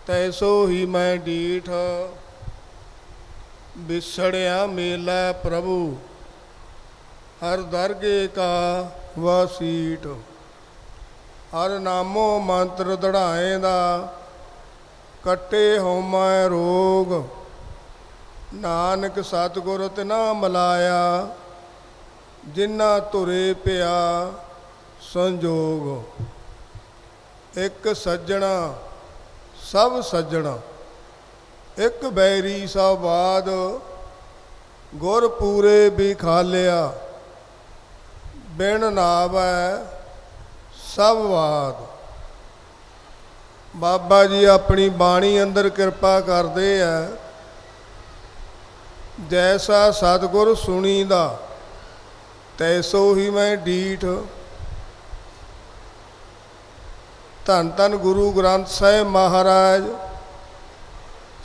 तैसो ही मैं डीठ, बिछड़िया मेला प्रभु, हर दरगे का वह सीठ। हर नामो मंत्र दढ़ाए दा, कट्टे होमै रोग। नानक सतगुर तिना मिलाया, जिन्ना धुरे पिया संजोग। एक सज्जणा सब सज्जणा, एक बैरी सब बाद। गुर पूरे भी खालिया, बिन नावै सब वाद। बाबा जी अपनी बाणी अंदर किरपा करते हैं। जैसा सतगुर सुनीदा, तैसो ही मैं डीठ। धन धन गुरु ग्रंथ साहिब महाराज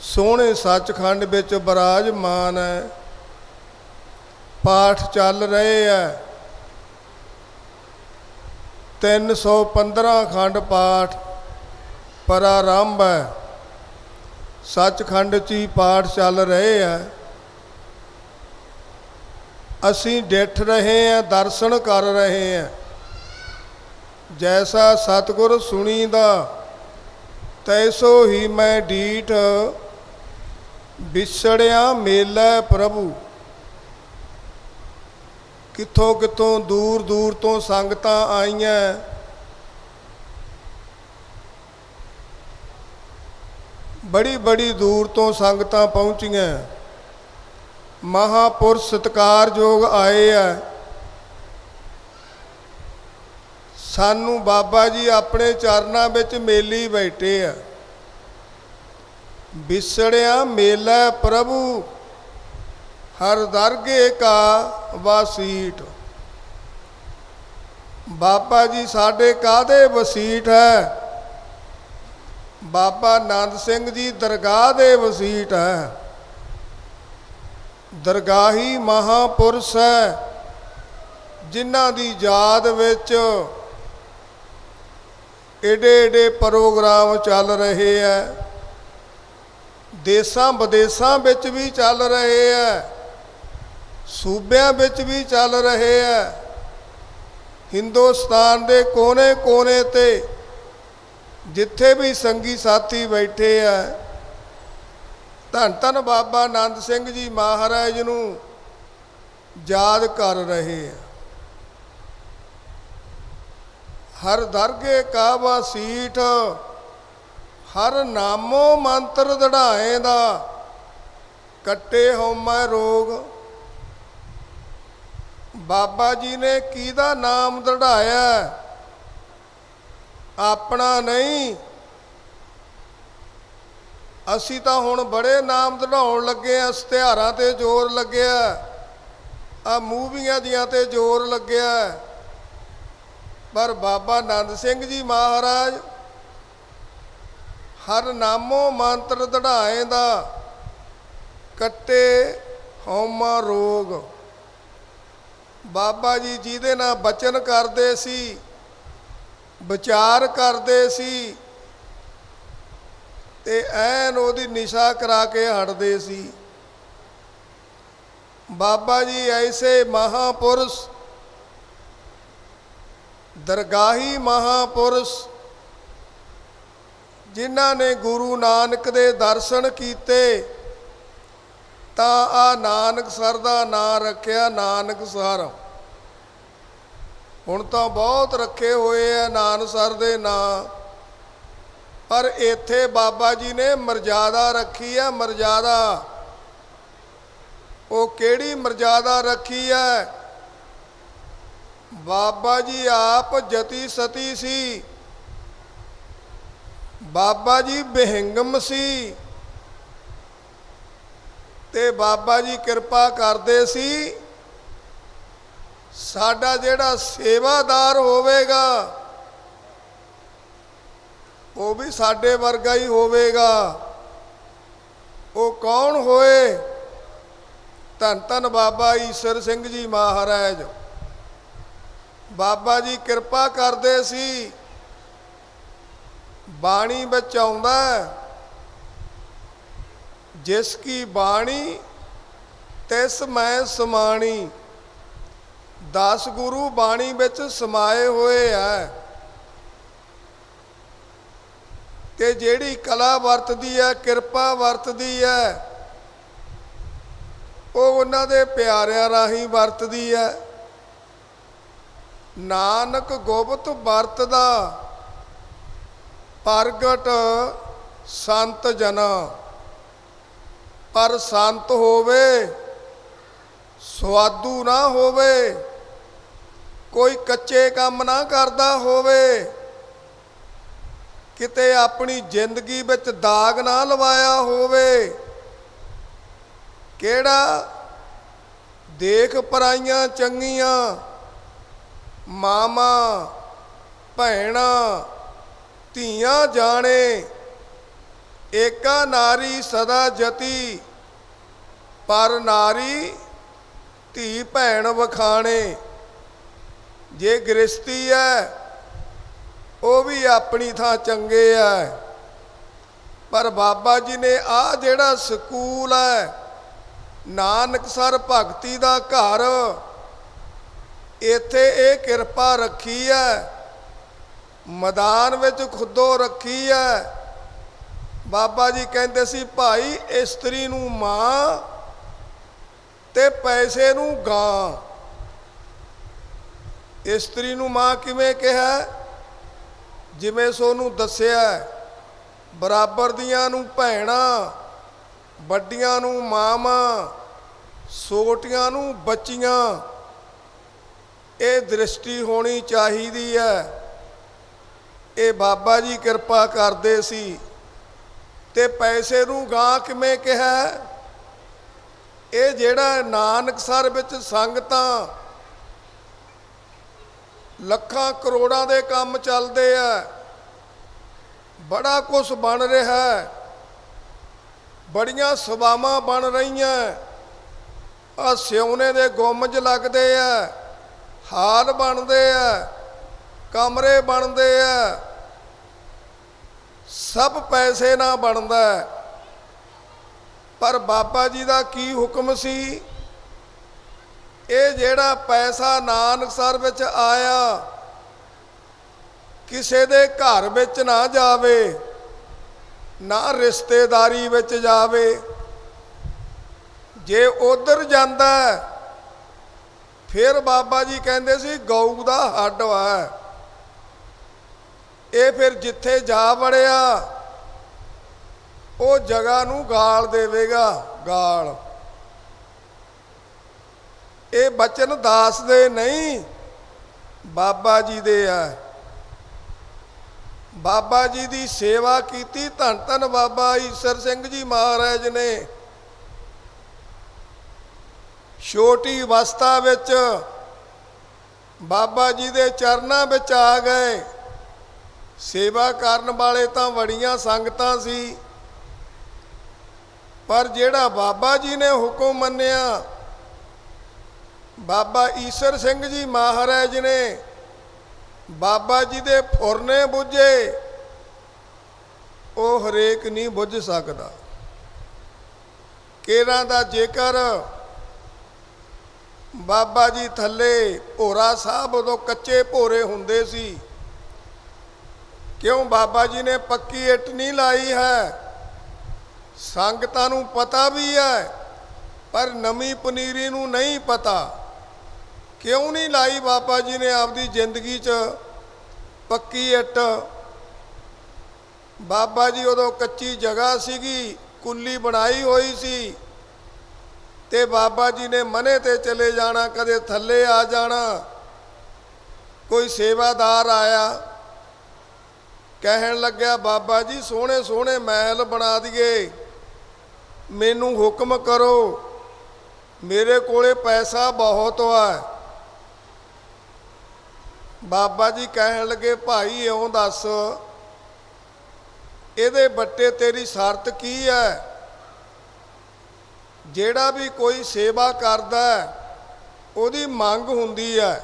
सोहने सचखंड विच विराजमान है। पाठ चल रहे हैं 315 खंड पाठ प्रारंभ है। सचखंड च ही पाठ चल रहे हैं। असीं डिठ रहे हैं, दर्शन कर रहे हैं। जैसा सतगुर सुनीदा, तैसो ही मैं डीठ। बिछड़िया मेला प्रभु। कित्थों कित्थों दूर दूर तो संगतां आईयां। बड़ी बड़ी दूर तो संगतां पहुंचियां। महापुरुष सत्कारयोग आए है। सानू बाबा जी अपने चरनां विच मेली बैठे आ। बिछड़िया मेला प्रभु, हर दरगे का वसीठ। बाबा जी साडे कादे वसीठ है? बाबा नंद सिंह जी दरगाह दे वसीठ है। दरगाही महापुरुष है, जिन्हां दी याद विच एडे एडे प्रोग्राम चल रहे हैं। देशां विदेशां विच भी चल रहे हैं, सूबियां विच भी चल रहे हैं। हिंदुस्तान दे कोने कोने ते जिथे भी संगी साथी बैठे हैं, धन धन बाबा नंद सिंह जी महाराज नूं याद कर रहे हैं। हर दरगे का वसीठ, हर नामो मंत्र दढ़ाए दा, कट्टे होमै रोग। बाबा जी ने किहदा नाम दढ़ाया? अपना नहीं। असी तो हुण बड़े नाम दढ़ाउण लगे आ। इश्तिहारां ते जोर लग्या, आ मूवियां दियां ते जोर लग्या। पर बाबा नंद सिंह जी महाराज हर नामो मंत्र दढ़ाए दा, कट्टे होमा रोग। बाबा जी जिहदे नाल बचन करते सी, विचार करते सी, ते ऐन ओहदी निशा करा के हटदे सी। बाबा जी ऐसे महापुरुष, दरगाही महापुरुष, जिन्हां ने गुरु नानक दे दर्शन कीते, तां आ नानक सर दा नां रखिया नानक सर। हुण तां बहुत रखे होए आ नानसर दे नां, पर इत्थे बाबा जी ने मर्यादा रखी है। मर्यादा वो किहड़ी मर्यादा रखी है? बाबा जी आप जति सती सी, बाबा जी बिहंगम सी, ते बाबा जी किरपा करते सी साडा जिहड़ा सेवादार होवेगा वो भी साडे वर्गा ही होवेगा। वो कौन होए? धन धन बाबा ईश्वर सिंह जी महाराज। बाबा जी किरपा करते सी ਬਾਣੀ ਵਿੱਚ ਆਉਂਦਾ ਜਿਸ ਕੀ ਬਾਣੀ ਤਿਸ ਮੈਂ ਸਮਾਣੀ। 10 ਗੁਰੂ ਬਾਣੀ ਵਿੱਚ ਸਮਾਏ ਹੋਏ ਆ ਤੇ ਜਿਹੜੀ ਕਲਾ ਵਰਤਦੀ ਹੈ, ਕਿਰਪਾ ਵਰਤਦੀ ਹੈ, ਉਹ ਉਹਨਾਂ ਦੇ ਪਿਆਰਿਆਂ ਰਾਹੀਂ ਵਰਤਦੀ ਹੈ। ਨਾਨਕ ਗੋਬਿੰਦ ਵਰਤਦਾ ਪ੍ਰਗਟ ਸੰਤ ਜਨਾ। ਪਰ ਸੰਤ ਹੋਵੇ ਸਵਾਦੂ ਨਾ ਹੋਵੇ, ਕੋਈ ਕੱਚੇ ਕੰਮ ਨਾ ਕਰਦਾ ਹੋਵੇ, ਕਿਤੇ ਆਪਣੀ ਜ਼ਿੰਦਗੀ ਵਿੱਚ ਦਾਗ ਨਾ ਲਵਾਇਆ ਹੋਵੇ। ਕਿਹੜਾ ਦੇਖ ਪਰਾਈਆਂ ਚੰਗੀਆਂ ਮਾਵਾਂ ਭੈਣਾਂ ਧੀਆਂ ਜਾਣੇ। ਏਕਾ ਨਾਰੀ ਸਦਾ ਜਤੀ, ਪਰ ਨਾਰੀ ਧੀ ਭੈਣ ਵਖਾਣੇ। ਜੇ ਗ੍ਰਸਤੀ ਹੈ ਉਹ ਵੀ ਆਪਣੀ ਥਾਂ ਚੰਗੇ ਆ, ਪਰ ਬਾਬਾ ਜੀ ਨੇ ਆਹ ਜਿਹੜਾ ਸਕੂਲ ਹੈ ਨਾਨਕਸਰ ਭਗਤੀ ਦਾ ਘਰ, ਇੱਥੇ ਇਹ ਕਿਰਪਾ ਰੱਖੀ ਹੈ। ਮੈਦਾਨ ਵਿੱਚ ਖੁੱਦੋ ਰੱਖੀ ਹੈ। ਬਾਬਾ ਜੀ ਕਹਿੰਦੇ ਸੀ ਭਾਈ ਇਸਤਰੀ ਨੂੰ ਮਾਂ ਤੇ ਪੈਸੇ ਨੂੰ ਗਾਂ। ਇਸਤਰੀ ਨੂੰ ਮਾਂ ਕਿਵੇਂ ਕਿਹਾ? ਜਿਵੇਂ ਸੋਨੂੰ ਦੱਸਿਆ, ਬਰਾਬਰ ਦੀਆਂ ਨੂੰ ਭੈਣਾਂ, ਵੱਡੀਆਂ ਨੂੰ ਮਾਵਾਂ, ਛੋਟੀਆਂ ਨੂੰ ਬੱਚੀਆਂ। ਇਹ ਦ੍ਰਿਸ਼ਟੀ ਹੋਣੀ ਚਾਹੀਦੀ ਹੈ। ਇਹ ਬਾਬਾ ਜੀ ਕਿਰਪਾ ਕਰਦੇ ਸੀ। ਤੇ ਪੈਸੇ ਨੂੰ ਗਾਂ ਕਿਵੇਂ ਕਿਹਾ? ਇਹ ਜਿਹੜਾ ਨਾਨਕਸਰ ਵਿੱਚ ਸੰਗਤਾਂ ਲੱਖਾਂ ਕਰੋੜਾਂ ਦੇ ਕੰਮ ਚੱਲਦੇ ਆ, ਬੜਾ ਕੁਝ ਬਣ ਰਿਹਾ, ਬੜੀਆਂ ਸਭਾਵਾਂ ਬਣ ਰਹੀਆਂ। ਆ ਸਿਉਨੇ ਦੇ ਗੁੰਮਜ ਲੱਗਦੇ ਆ, ਹਾਲ ਬਣਦੇ ਆ, ਕਮਰੇ ਬਣਦੇ ਆ, ਸਭ ਪੈਸੇ ਨਾਲ ਬਣਦਾ। ਪਰ ਬਾਬਾ ਜੀ ਦਾ ਕੀ ਹੁਕਮ ਸੀ? ਇਹ ਜਿਹੜਾ ਪੈਸਾ ਨਾਨਕਸਰ ਵਿੱਚ ਆਇਆ ਕਿਸੇ ਦੇ ਘਰ ਵਿੱਚ ਨਾ ਜਾਵੇ, ਨਾ ਰਿਸ਼ਤੇਦਾਰੀ ਵਿੱਚ ਜਾਵੇ। ਜੇ ਉਧਰ ਜਾਂਦਾ ਫਿਰ ਬਾਬਾ ਜੀ ਕਹਿੰਦੇ ਸੀ ਗਊ ਦਾ ਹੱਡ ਵਾ। ਇਹ ਫਿਰ ਜਿੱਥੇ ਜਾ ਵੜਿਆ ਉਹ ਜਗ੍ਹਾ ਨੂੰ ਗਾਲ ਦੇਵੇਗਾ, ਗਾਲ। ਇਹ ਬਚਨ ਦਾਸ ਦੇ ਨਹੀਂ, ਬਾਬਾ ਜੀ ਦੇ ਆ। ਬਾਬਾ ਜੀ ਦੀ ਸੇਵਾ ਕੀਤੀ ਧੰਨ ਧੰਨ ਬਾਬਾ ਈਸਰ ਸਿੰਘ ਜੀ ਮਹਾਰਾਜ ਨੇ। ਛੋਟੀ ਅਵਸਥਾ ਵਿੱਚ ਬਾਬਾ ਜੀ ਦੇ ਚਰਨਾਂ ਵਿੱਚ ਆ ਗਏ। ਸੇਵਾ ਕਰਨ ਵਾਲੇ ਤਾਂ ਬੜੀਆਂ ਸੰਗਤਾਂ ਸੀ, ਪਰ ਜਿਹੜਾ ਬਾਬਾ ਜੀ ਨੇ ਹੁਕਮ ਮੰਨਿਆ, ਬਾਬਾ ਈਸਰ ਸਿੰਘ ਜੀ ਮਹਾਰਾਜ ਨੇ ਬਾਬਾ ਜੀ ਦੇ ਫੁਰਨੇ ਬੁੱਝੇ, ਉਹ ਹਰੇਕ ਨਹੀਂ ਬੁੱਝ ਸਕਦਾ। ਕੇਰਾਂ ਦਾ ਜੇਕਰ ਬਾਬਾ ਜੀ ਥੱਲੇ ਭੋਰਾ ਸਾਹਿਬ ਉਦੋਂ ਕੱਚੇ ਭੋਰੇ ਹੁੰਦੇ ਸੀ। ਕਿਉਂ? ਬਾਬਾ ਜੀ ਨੇ ਪੱਕੀ ਇੱਟ ਨਹੀਂ ਲਾਈ ਹੈ। ਸੰਗਤਾਂ ਨੂੰ ਪਤਾ ਵੀ ਹੈ, ਪਰ ਨਵੀਂ ਪਨੀਰੀ ਨੂੰ ਨਹੀਂ ਪਤਾ। ਕਿਉਂ ਨਹੀਂ ਲਾਈ ਬਾਬਾ ਜੀ ਨੇ ਆਪਦੀ ਜ਼ਿੰਦਗੀ 'ਚ ਪੱਕੀ ਇੱਟ? ਬਾਬਾ ਜੀ ਉਦੋਂ ਕੱਚੀ ਜਗ੍ਹਾ ਸੀਗੀ, ਕੁੱਲੀ ਬਣਾਈ ਹੋਈ ਸੀ, ਤੇ ਬਾਬਾ ਜੀ ਨੇ ਮਨੇ ਤੇ ਚਲੇ ਜਾਣਾ, ਕਦੇ ਥੱਲੇ ਆ ਜਾਣਾ। ਕੋਈ ਸੇਵਾਦਾਰ ਆਇਆ, ਕਹਿਣ ਲੱਗਿਆ ਬਾਬਾ ਜੀ ਸੋਹਣੇ ਸੋਹਣੇ ਮਹਿਲ ਬਣਾ ਦਈਏ, ਮੈਨੂੰ ਹੁਕਮ ਕਰੋ, ਮੇਰੇ ਕੋਲੇ ਪੈਸਾ ਬਹੁਤ ਹੈ। ਬਾਬਾ ਜੀ ਕਹਿਣ ਲੱਗੇ ਭਾਈ ਇਉਂ ਦੱਸ, ਇਹਦੇ ਬੱਟੇ ਤੇਰੀ ਸ਼ਰਤ ਕੀ ਹੈ? ਜਿਹੜਾ ਵੀ ਕੋਈ ਸੇਵਾ ਕਰਦਾ ਉਹਦੀ ਮੰਗ ਹੁੰਦੀ ਹੈ,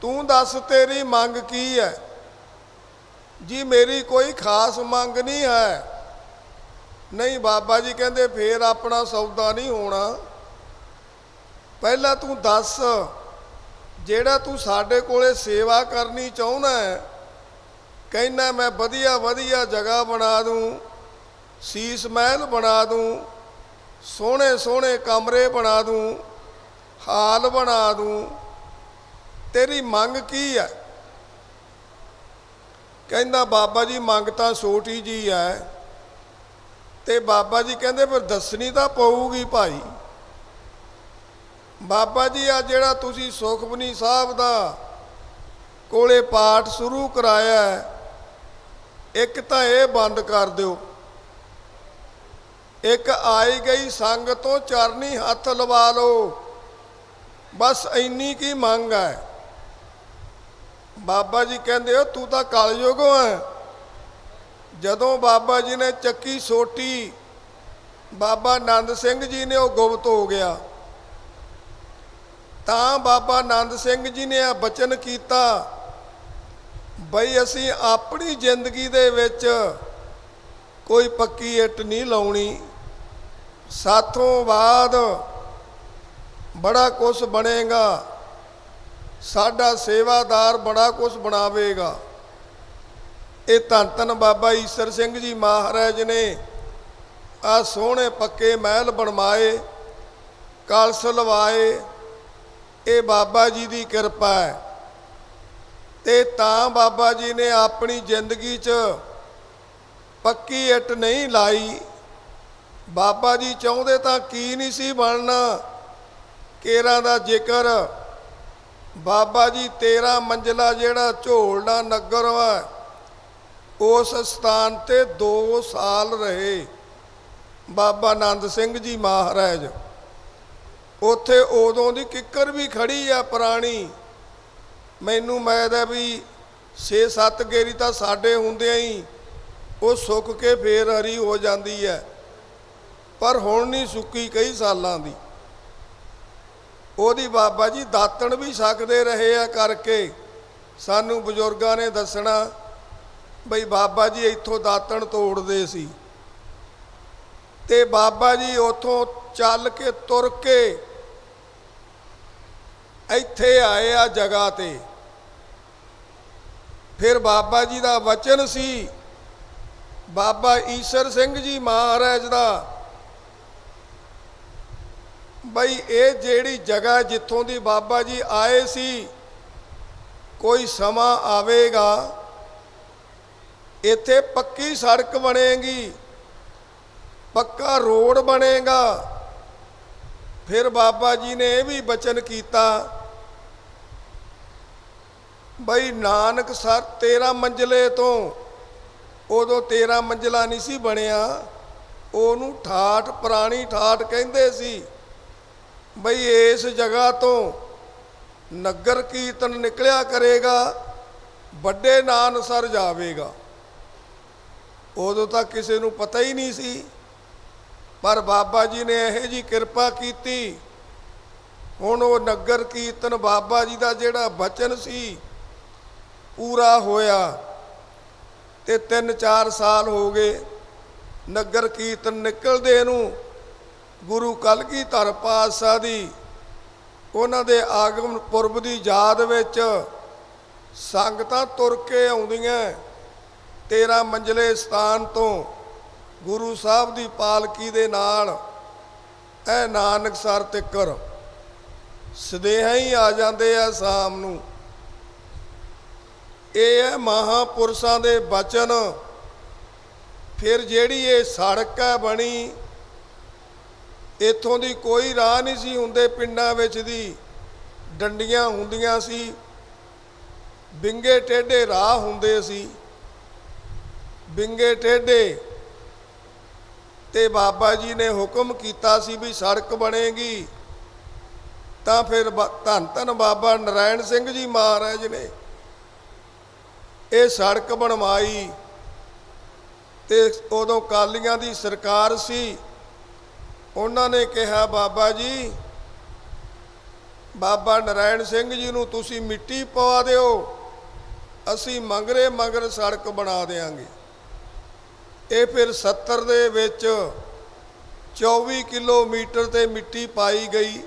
ਤੂੰ ਦੱਸ ਤੇਰੀ ਮੰਗ ਕੀ ਹੈ? ਜੀ ਮੇਰੀ ਕੋਈ ਖਾਸ ਮੰਗ ਨਹੀਂ ਹੈ। ਨਹੀਂ ਬਾਬਾ ਜੀ ਕਹਿੰਦੇ ਫੇਰ ਆਪਣਾ ਸੌਦਾ ਨਹੀਂ ਹੋਣਾ। ਪਹਿਲਾਂ ਤੂੰ ਦੱਸ, ਜਿਹੜਾ ਤੂੰ ਸਾਡੇ ਕੋਲੇ ਸੇਵਾ ਕਰਨੀ ਚਾਹੁੰਦਾ ਹੈ, ਕਹਿੰਦਾ ਮੈਂ ਵਧੀਆ ਵਧੀਆ ਜਗ੍ਹਾ ਬਣਾ ਦੂੰ, ਸੀਸ ਮਹਿਲ ਬਣਾ ਦੂੰ, ਸੋਹਣੇ ਸੋਹਣੇ ਕਮਰੇ ਬਣਾ ਦੂੰ, ਹਾਲ ਬਣਾ ਦੂੰ, ਤੇਰੀ ਮੰਗ ਕੀ ਹੈ? ਕਹਿੰਦਾ ਬਾਬਾ ਜੀ ਮੰਗ ਤਾਂ ਛੋਟੀ ਜੀ ਹੈ। ਤੇ ਬਾਬਾ ਜੀ ਕਹਿੰਦੇ ਫਿਰ ਦੱਸਣੀ ਤਾਂ ਪਊਗੀ ਭਾਈ। ਬਾਬਾ ਜੀ ਆ ਜਿਹੜਾ ਤੁਸੀਂ ਸੁਖਮਨੀ ਸਾਹਿਬ ਦਾ ਕੋਲੇ ਪਾਠ ਸ਼ੁਰੂ ਕਰਾਇਆ, ਇੱਕ ਤਾਂ ਇਹ ਬੰਦ ਕਰ ਦਿਓ, ਇੱਕ ਆਈ ਗਈ ਸੰਗ ਤੋਂ ਚਰਨੀ ਹੱਥ ਲਵਾ ਲਓ, ਬਸ ਇੰਨੀ ਕੀ ਮੰਗ ਹੈ। ਬਾਬਾ ਜੀ ਕਹਿੰਦੇ ਹੋ ਤੂੰ ਤਾਂ ਕਲਯੁਗੋਂ ਹੈ। ਜਦੋਂ ਬਾਬਾ ਜੀ ਨੇ ਚੱਕੀ ਸੋਟੀ, ਬਾਬਾ ਆਨੰਦ ਸਿੰਘ ਜੀ ਨੇ ਉਹ ਗੁਪਤ ਹੋ ਗਿਆ। ਤਾਂ ਬਾਬਾ ਆਨੰਦ ਸਿੰਘ ਜੀ ਨੇ ਇਹ ਬਚਨ ਕੀਤਾ ਬਈ ਅਸੀਂ ਆਪਣੀ ਜ਼ਿੰਦਗੀ ਦੇ ਵਿੱਚ ਕੋਈ ਪੱਕੀ ਇੱਟ ਨਹੀਂ ਲਾਉਣੀ, ਸਾਥੋਂ ਬਾਅਦ ਬੜਾ ਕੁਛ ਬਣੇਗਾ, ਸਾਡਾ ਸੇਵਾਦਾਰ ਬੜਾ ਕੁਛ ਬਣਾਵੇਗਾ। ਇਹ ਧੰਨ ਧੰਨ ਬਾਬਾ ਈਸਰ ਸਿੰਘ ਜੀ ਮਹਾਰਾਜ ਨੇ ਆ ਸੋਹਣੇ ਪੱਕੇ ਮਹਿਲ ਬਣਵਾਏ, ਕਲਸ਼ ਲਵਾਏ, ਇਹ ਬਾਬਾ ਜੀ ਦੀ ਕਿਰਪਾ ਹੈ। ਤੇ ਤਾਂ ਬਾਬਾ ਜੀ ਨੇ ਆਪਣੀ ਜ਼ਿੰਦਗੀ 'ਚ ਪੱਕੀ ਇੱਟ ਨਹੀਂ ਲਾਈ। ਬਾਬਾ ਜੀ ਚਾਹੁੰਦੇ ਤਾਂ ਕੀ ਨਹੀਂ ਸੀ ਬਣਨਾ, ਕੇਰਾਂ ਦਾ ਜ਼ਿਕਰ ਬਾਬਾ ਜੀ 13 ਮੰਜ਼ਲਾ ਜਿਹੜਾ ਝੋਲਣਾ ਨਗਰ ਵਾ, ਉਸ ਸਥਾਨ ਤੇ 2 ਸਾਲ ਰਹੇ ਬਾਬਾ ਆਨੰਦ ਸਿੰਘ ਜੀ ਮਹਾਰਾਜ। ਉੱਥੇ ਉਦੋਂ ਦੀ ਕਿੱਕਰ ਵੀ ਖੜੀ ਆ ਪੁਰਾਣੀ। ਮੈਨੂੰ ਮੈਦ ਹੈ ਵੀ 6-7 ਗੇਰੀ ਤਾਂ ਸਾਡੇ ਹੁੰਦਿਆਂ ਹੀ ਉਹ ਸੁੱਕ ਕੇ ਫੇਰ ਹਰੀ ਹੋ ਜਾਂਦੀ ਹੈ, ਪਰ ਹੁਣ ਨਹੀਂ ਸੁੱਕੀ ਕਈ ਸਾਲਾਂ ਦੀ। ਉਹਦੀ ਬਾਬਾ ਜੀ ਦਾਤਣ ਵੀ ਸਕਦੇ ਰਹੇ ਆ ਕਰਕੇ ਸਾਨੂੰ ਬਜ਼ੁਰਗਾਂ ਨੇ ਦੱਸਣਾ ਬਈ ਬਾਬਾ ਜੀ ਇੱਥੋਂ ਦਾਤਣ ਤੋੜਦੇ ਸੀ। ਤੇ ਬਾਬਾ ਜੀ ਉੱਥੋਂ ਚੱਲ ਕੇ ਤੁਰ ਕੇ ਇੱਥੇ ਆਏ ਆ ਜਗ੍ਹਾ ਤੇ। ਫਿਰ ਬਾਬਾ ਜੀ ਦਾ ਵਚਨ ਸੀ, ਬਾਬਾ ਈਸਰ ਸਿੰਘ ਜੀ ਮਹਾਰਾਜ ਦਾ, ਬਈ ਇਹ ਜਿਹੜੀ ਜਗ੍ਹਾ ਜਿੱਥੋਂ ਦੀ ਬਾਬਾ ਜੀ ਆਏ ਸੀ, ਕੋਈ ਸਮਾਂ ਆਵੇਗਾ ਇੱਥੇ ਪੱਕੀ ਸੜਕ ਬਣੇਗੀ, ਪੱਕਾ ਰੋਡ ਬਣੇਗਾ। ਫਿਰ ਬਾਬਾ ਜੀ ਨੇ ਇਹ ਵੀ ਬਚਨ ਕੀਤਾ ਬਈ ਨਾਨਕਸਰ 13 ਮੰਜ਼ਲੇ ਤੋਂ, ਉਦੋਂ 13 ਮੰਜ਼ਲਾ ਨਹੀਂ ਸੀ ਬਣਿਆ, ਉਹਨੂੰ ਠਾਠ ਪੁਰਾਣੀ ਠਾਠ ਕਹਿੰਦੇ ਸੀ। ਬਈ ਇਸ ਜਗ੍ਹਾ ਤੋਂ ਨਗਰ ਕੀਰਤਨ ਨਿਕਲਿਆ ਕਰੇਗਾ, ਵੱਡੇ ਨਾਨਕਸਰ ਜਾਵੇਗਾ। ਉਦੋਂ ਤਾਂ ਕਿਸੇ ਨੂੰ ਪਤਾ ਹੀ ਨਹੀਂ ਸੀ, ਪਰ ਬਾਬਾ ਜੀ ਨੇ ਇਹੋ ਜਿਹੀ ਕਿਰਪਾ ਕੀਤੀ। ਹੁਣ ਉਹ ਨਗਰ ਕੀਰਤਨ ਬਾਬਾ ਜੀ ਦਾ ਜਿਹੜਾ ਬਚਨ ਸੀ ਪੂਰਾ ਹੋਇਆ ਤੇ 3-4 ਸਾਲ ਹੋ ਗਏ ਨਗਰ ਕੀਰਤਨ ਨਿਕਲਦੇ ਨੂੰ। ਗੁਰੂ ਕਲਗੀਧਰ ਪਾਤਸ਼ਾਹ ਦੀ ਉਹਨਾਂ ਦੇ ਆਗਮਨ ਪੁਰਬ ਦੀ ਯਾਦ ਵਿੱਚ ਸੰਗਤਾਂ ਤੁਰ ਕੇ ਆਉਂਦੀਆਂ 13 ਮੰਜ਼ਲੇ ਸਥਾਨ ਤੋਂ ਗੁਰੂ ਸਾਹਿਬ ਦੀ ਪਾਲਕੀ ਦੇ ਨਾਲ ਇਹ ਨਾਨਕਸਰ ਤਿੱਕਰ ਸਦੇਹਾ ਹੀ ਆ ਜਾਂਦੇ ਆ ਸ਼ਾਮ ਨੂੰ। ਇਹ ਹੈ ਮਹਾਂਪੁਰਸ਼ਾਂ ਦੇ ਬਚਨ। ਫਿਰ ਜਿਹੜੀ ਇਹ ਸੜਕ ਹੈ ਬਣੀ, ਇੱਥੋਂ ਦੀ ਕੋਈ ਰਾਹ ਨਹੀਂ ਸੀ ਹੁੰਦੇ, ਪਿੰਡਾਂ ਵਿੱਚ ਦੀ ਡੰਡੀਆਂ ਹੁੰਦੀਆਂ ਸੀ, ਵਿੰਗੇ ਟੇਢੇ ਰਾਹ ਹੁੰਦੇ ਸੀ, ਵਿੰਗੇ ਟੇਢੇ। ਤੇ ਬਾਬਾ ਜੀ ਨੇ ਹੁਕਮ ਕੀਤਾ ਸੀ ਵੀ ਸੜਕ ਬਣੇਗੀ। ਤਾਂ ਫਿਰ ਧੰਨ ਧੰਨ ਬਾਬਾ ਨਰਾਇਣ ਸਿੰਘ ਜੀ ਮਹਾਰਾਜ ਨੇ ਇਹ ਸੜਕ ਬਣਵਾਈ। ਤੇ ਉਦੋਂ ਕਾਲੀਆਂ ਦੀ ਸਰਕਾਰ ਸੀ, ਉਹਨਾਂ ਨੇ ਕਿਹਾ ਬਾਬਾ ਜੀ, ਬਾਬਾ ਨਰਾਇਣ ਸਿੰਘ ਜੀ ਨੂੰ ਤੁਸੀਂ ਮਿੱਟੀ ਪਵਾ ਦਿਓ, ਅਸੀਂ ਮਗਰੇ ਮਗਰ ਸੜਕ ਬਣਾ ਦੇਵਾਂਗੇ। ਇਹ ਫਿਰ 70 ਦੇ ਵਿੱਚ 24 ਕਿਲੋਮੀਟਰ ਤੇ ਮਿੱਟੀ ਪਾਈ ਗਈ।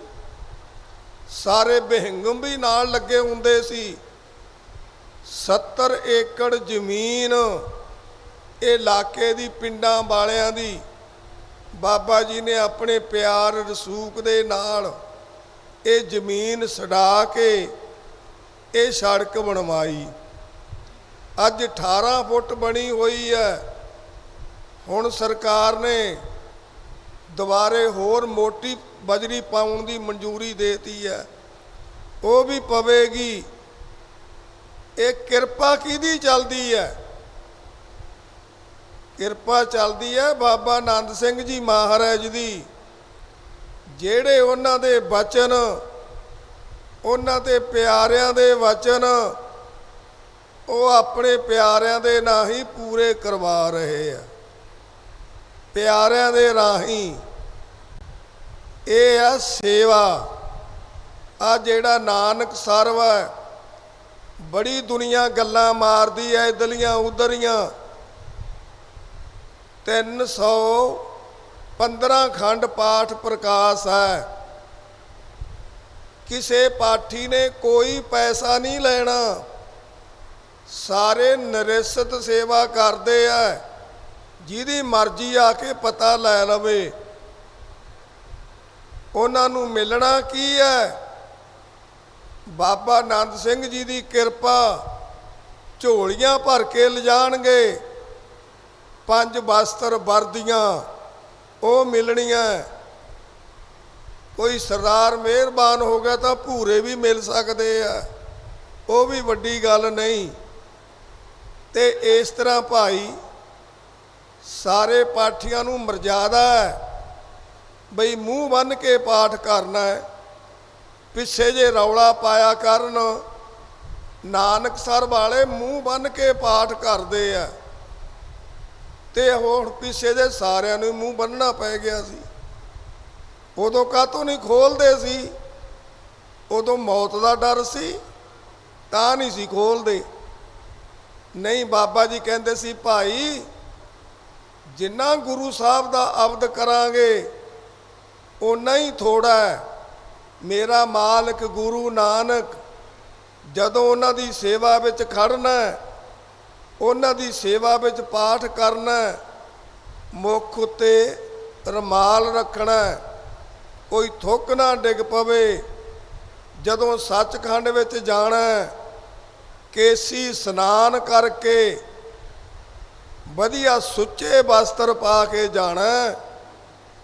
ਸਾਰੇ ਵਿਹੰਗਮ ਵੀ ਨਾਲ ਲੱਗੇ ਹੁੰਦੇ ਸੀ। 70 ਏਕੜ ਜ਼ਮੀਨ ਇਹ ਇਲਾਕੇ ਦੀ ਪਿੰਡਾਂ ਵਾਲਿਆਂ ਦੀ ਬਾਬਾ ਜੀ ਨੇ ਆਪਣੇ ਪਿਆਰ ਰਸੂਖ ਦੇ ਨਾਲ ਇਹ ਜ਼ਮੀਨ ਛਡਾ ਕੇ ਇਹ ਸੜਕ ਬਣਵਾਈ। ਅੱਜ 18 ਫੁੱਟ ਬਣੀ ਹੋਈ ਹੈ। ਹੁਣ ਸਰਕਾਰ ਨੇ ਦੁਬਾਰੇ ਹੋਰ ਮੋਟੀ ਬਜਰੀ ਪਾਉਣ ਦੀ ਮਨਜ਼ੂਰੀ ਦੇਤੀ ਹੈ, ਉਹ ਵੀ ਪਵੇਗੀ। ਇਹ ਕਿਰਪਾ ਕਿਹਦੀ ਚੱਲਦੀ ਹੈ? ਕਿਰਪਾ ਚੱਲਦੀ ਹੈ ਬਾਬਾ ਆਨੰਦ ਸਿੰਘ ਜੀ ਮਹਾਰਾਜ ਦੀ। ਜਿਹੜੇ ਉਹਨਾਂ ਦੇ ਬਚਨ, ਉਹਨਾਂ ਦੇ ਪਿਆਰਿਆਂ ਦੇ ਵਚਨ ਉਹ ਆਪਣੇ ਪਿਆਰਿਆਂ ਦੇ ਨਾਲ ਹੀ ਪੂਰੇ ਕਰਵਾ ਰਹੇ ਆ। ਪਿਆਰਿਆਂ ਦੇ ਰਾਹੀਂ ਇਹ ਆ ਸੇਵਾ। ਆ ਜਿਹੜਾ ਨਾਨਕ ਸਰਵ ਹੈ, ਬੜੀ ਦੁਨੀਆ ਗੱਲਾਂ ਮਾਰਦੀ ਹੈ ਇਧਰਲੀਆਂ ਉਧਰੀਆਂ। 315 ਖੰਡ ਪਾਠ ਪ੍ਰਕਾਸ਼ ਹੈ। ਕਿਸੇ ਪਾਠੀ ਨੇ ਕੋਈ ਪੈਸਾ ਨਹੀਂ ਲੈਣਾ। ਸਾਰੇ ਨਿਰਸਤ ਸੇਵਾ ਕਰਦੇ ਆ। ਜਿਹਦੀ ਮਰਜ਼ੀ ਆ ਕੇ ਪਤਾ ਲੈ ਲਵੇ। ਉਹਨਾਂ ਨੂੰ ਮਿਲਣਾ ਕੀ ਹੈ? ਬਾਬਾ ਆਨੰਦ ਸਿੰਘ ਜੀ ਦੀ ਕਿਰਪਾ। ਝੋਲੀਆਂ ਭਰ ਕੇ ਲਿਜਾਣਗੇ। 5 ਬਸਤਰ ਵਰਦੀਆਂ ਉਹ ਮਿਲਣੀਆਂ। ਕੋਈ ਸਰਦਾਰ ਮਿਹਰਬਾਨ ਹੋ ਗਿਆ ਤਾਂ ਭੂਰੇ ਵੀ ਮਿਲ ਸਕਦੇ ਆ, ਉਹ ਵੀ ਵੱਡੀ ਗੱਲ ਨਹੀਂ। ਤੇ ਇਸ ਤਰ੍ਹਾਂ ਭਾਈ ਸਾਰੇ ਪਾਠੀਆਂ ਨੂੰ ਮਰਜ਼ਾਦਾ ਹੈ ਬਈ ਮੂੰਹ ਬੰਨ੍ਹ ਕੇ ਪਾਠ ਕਰਨਾ ਹੈ। ਪਿੱਛੇ ਜੇ ਰੌਲਾ ਪਾਇਆ ਕਰਨ, ਨਾਨਕਸਰ ਵਾਲੇ ਮੂੰਹ ਬੰਨ੍ਹ ਕੇ ਪਾਠ ਕਰਦੇ ਆ ਤੇ ਹੁਣ ਪਿੱਛੇ ਜੇ ਸਾਰਿਆਂ ਨੂੰ ਮੂੰਹ ਬੰਨ੍ਹਣਾ ਪੈ ਗਿਆ ਸੀ। ਉਦੋਂ ਕਾਹਤੋਂ ਨਹੀਂ ਖੋਲ੍ਹਦੇ ਸੀ? ਉਦੋਂ ਮੌਤ ਦਾ ਡਰ ਸੀ ਤਾਂ ਨਹੀਂ ਸੀ ਖੋਲ੍ਹਦੇ। ਨਹੀਂ, ਬਾਬਾ ਜੀ ਕਹਿੰਦੇ ਸੀ ਭਾਈ ਜਿੰਨਾ ਗੁਰੂ ਸਾਹਿਬ ਦਾ ਅਬਦ ਕਰਾਂਗੇ ਓਨਾ ਹੀ ਥੋੜ੍ਹਾ ਹੈ। ਮੇਰਾ ਮਾਲਕ ਗੁਰੂ ਨਾਨਕ ਜਦੋਂ ਉਹਨਾਂ ਦੀ ਸੇਵਾ ਵਿੱਚ ਖੜਨਾ, ਉਹਨਾਂ ਦੀ ਸੇਵਾ ਵਿੱਚ ਪਾਠ ਕਰਨਾ, ਮੁੱਖ ਉੱਤੇ ਰੁਮਾਲ ਰੱਖਣਾ, ਕੋਈ ਥੁੱਕ ਨਾ ਡਿੱਗ ਪਵੇ। ਜਦੋਂ ਸੱਚਖੰਡ ਵਿੱਚ ਜਾਣਾ, ਕੇਸੀ ਇਸ਼ਨਾਨ ਕਰਕੇ ਵਧੀਆ ਸੁੱਚੇ ਬਸਤਰ ਪਾ ਕੇ ਜਾਣਾ।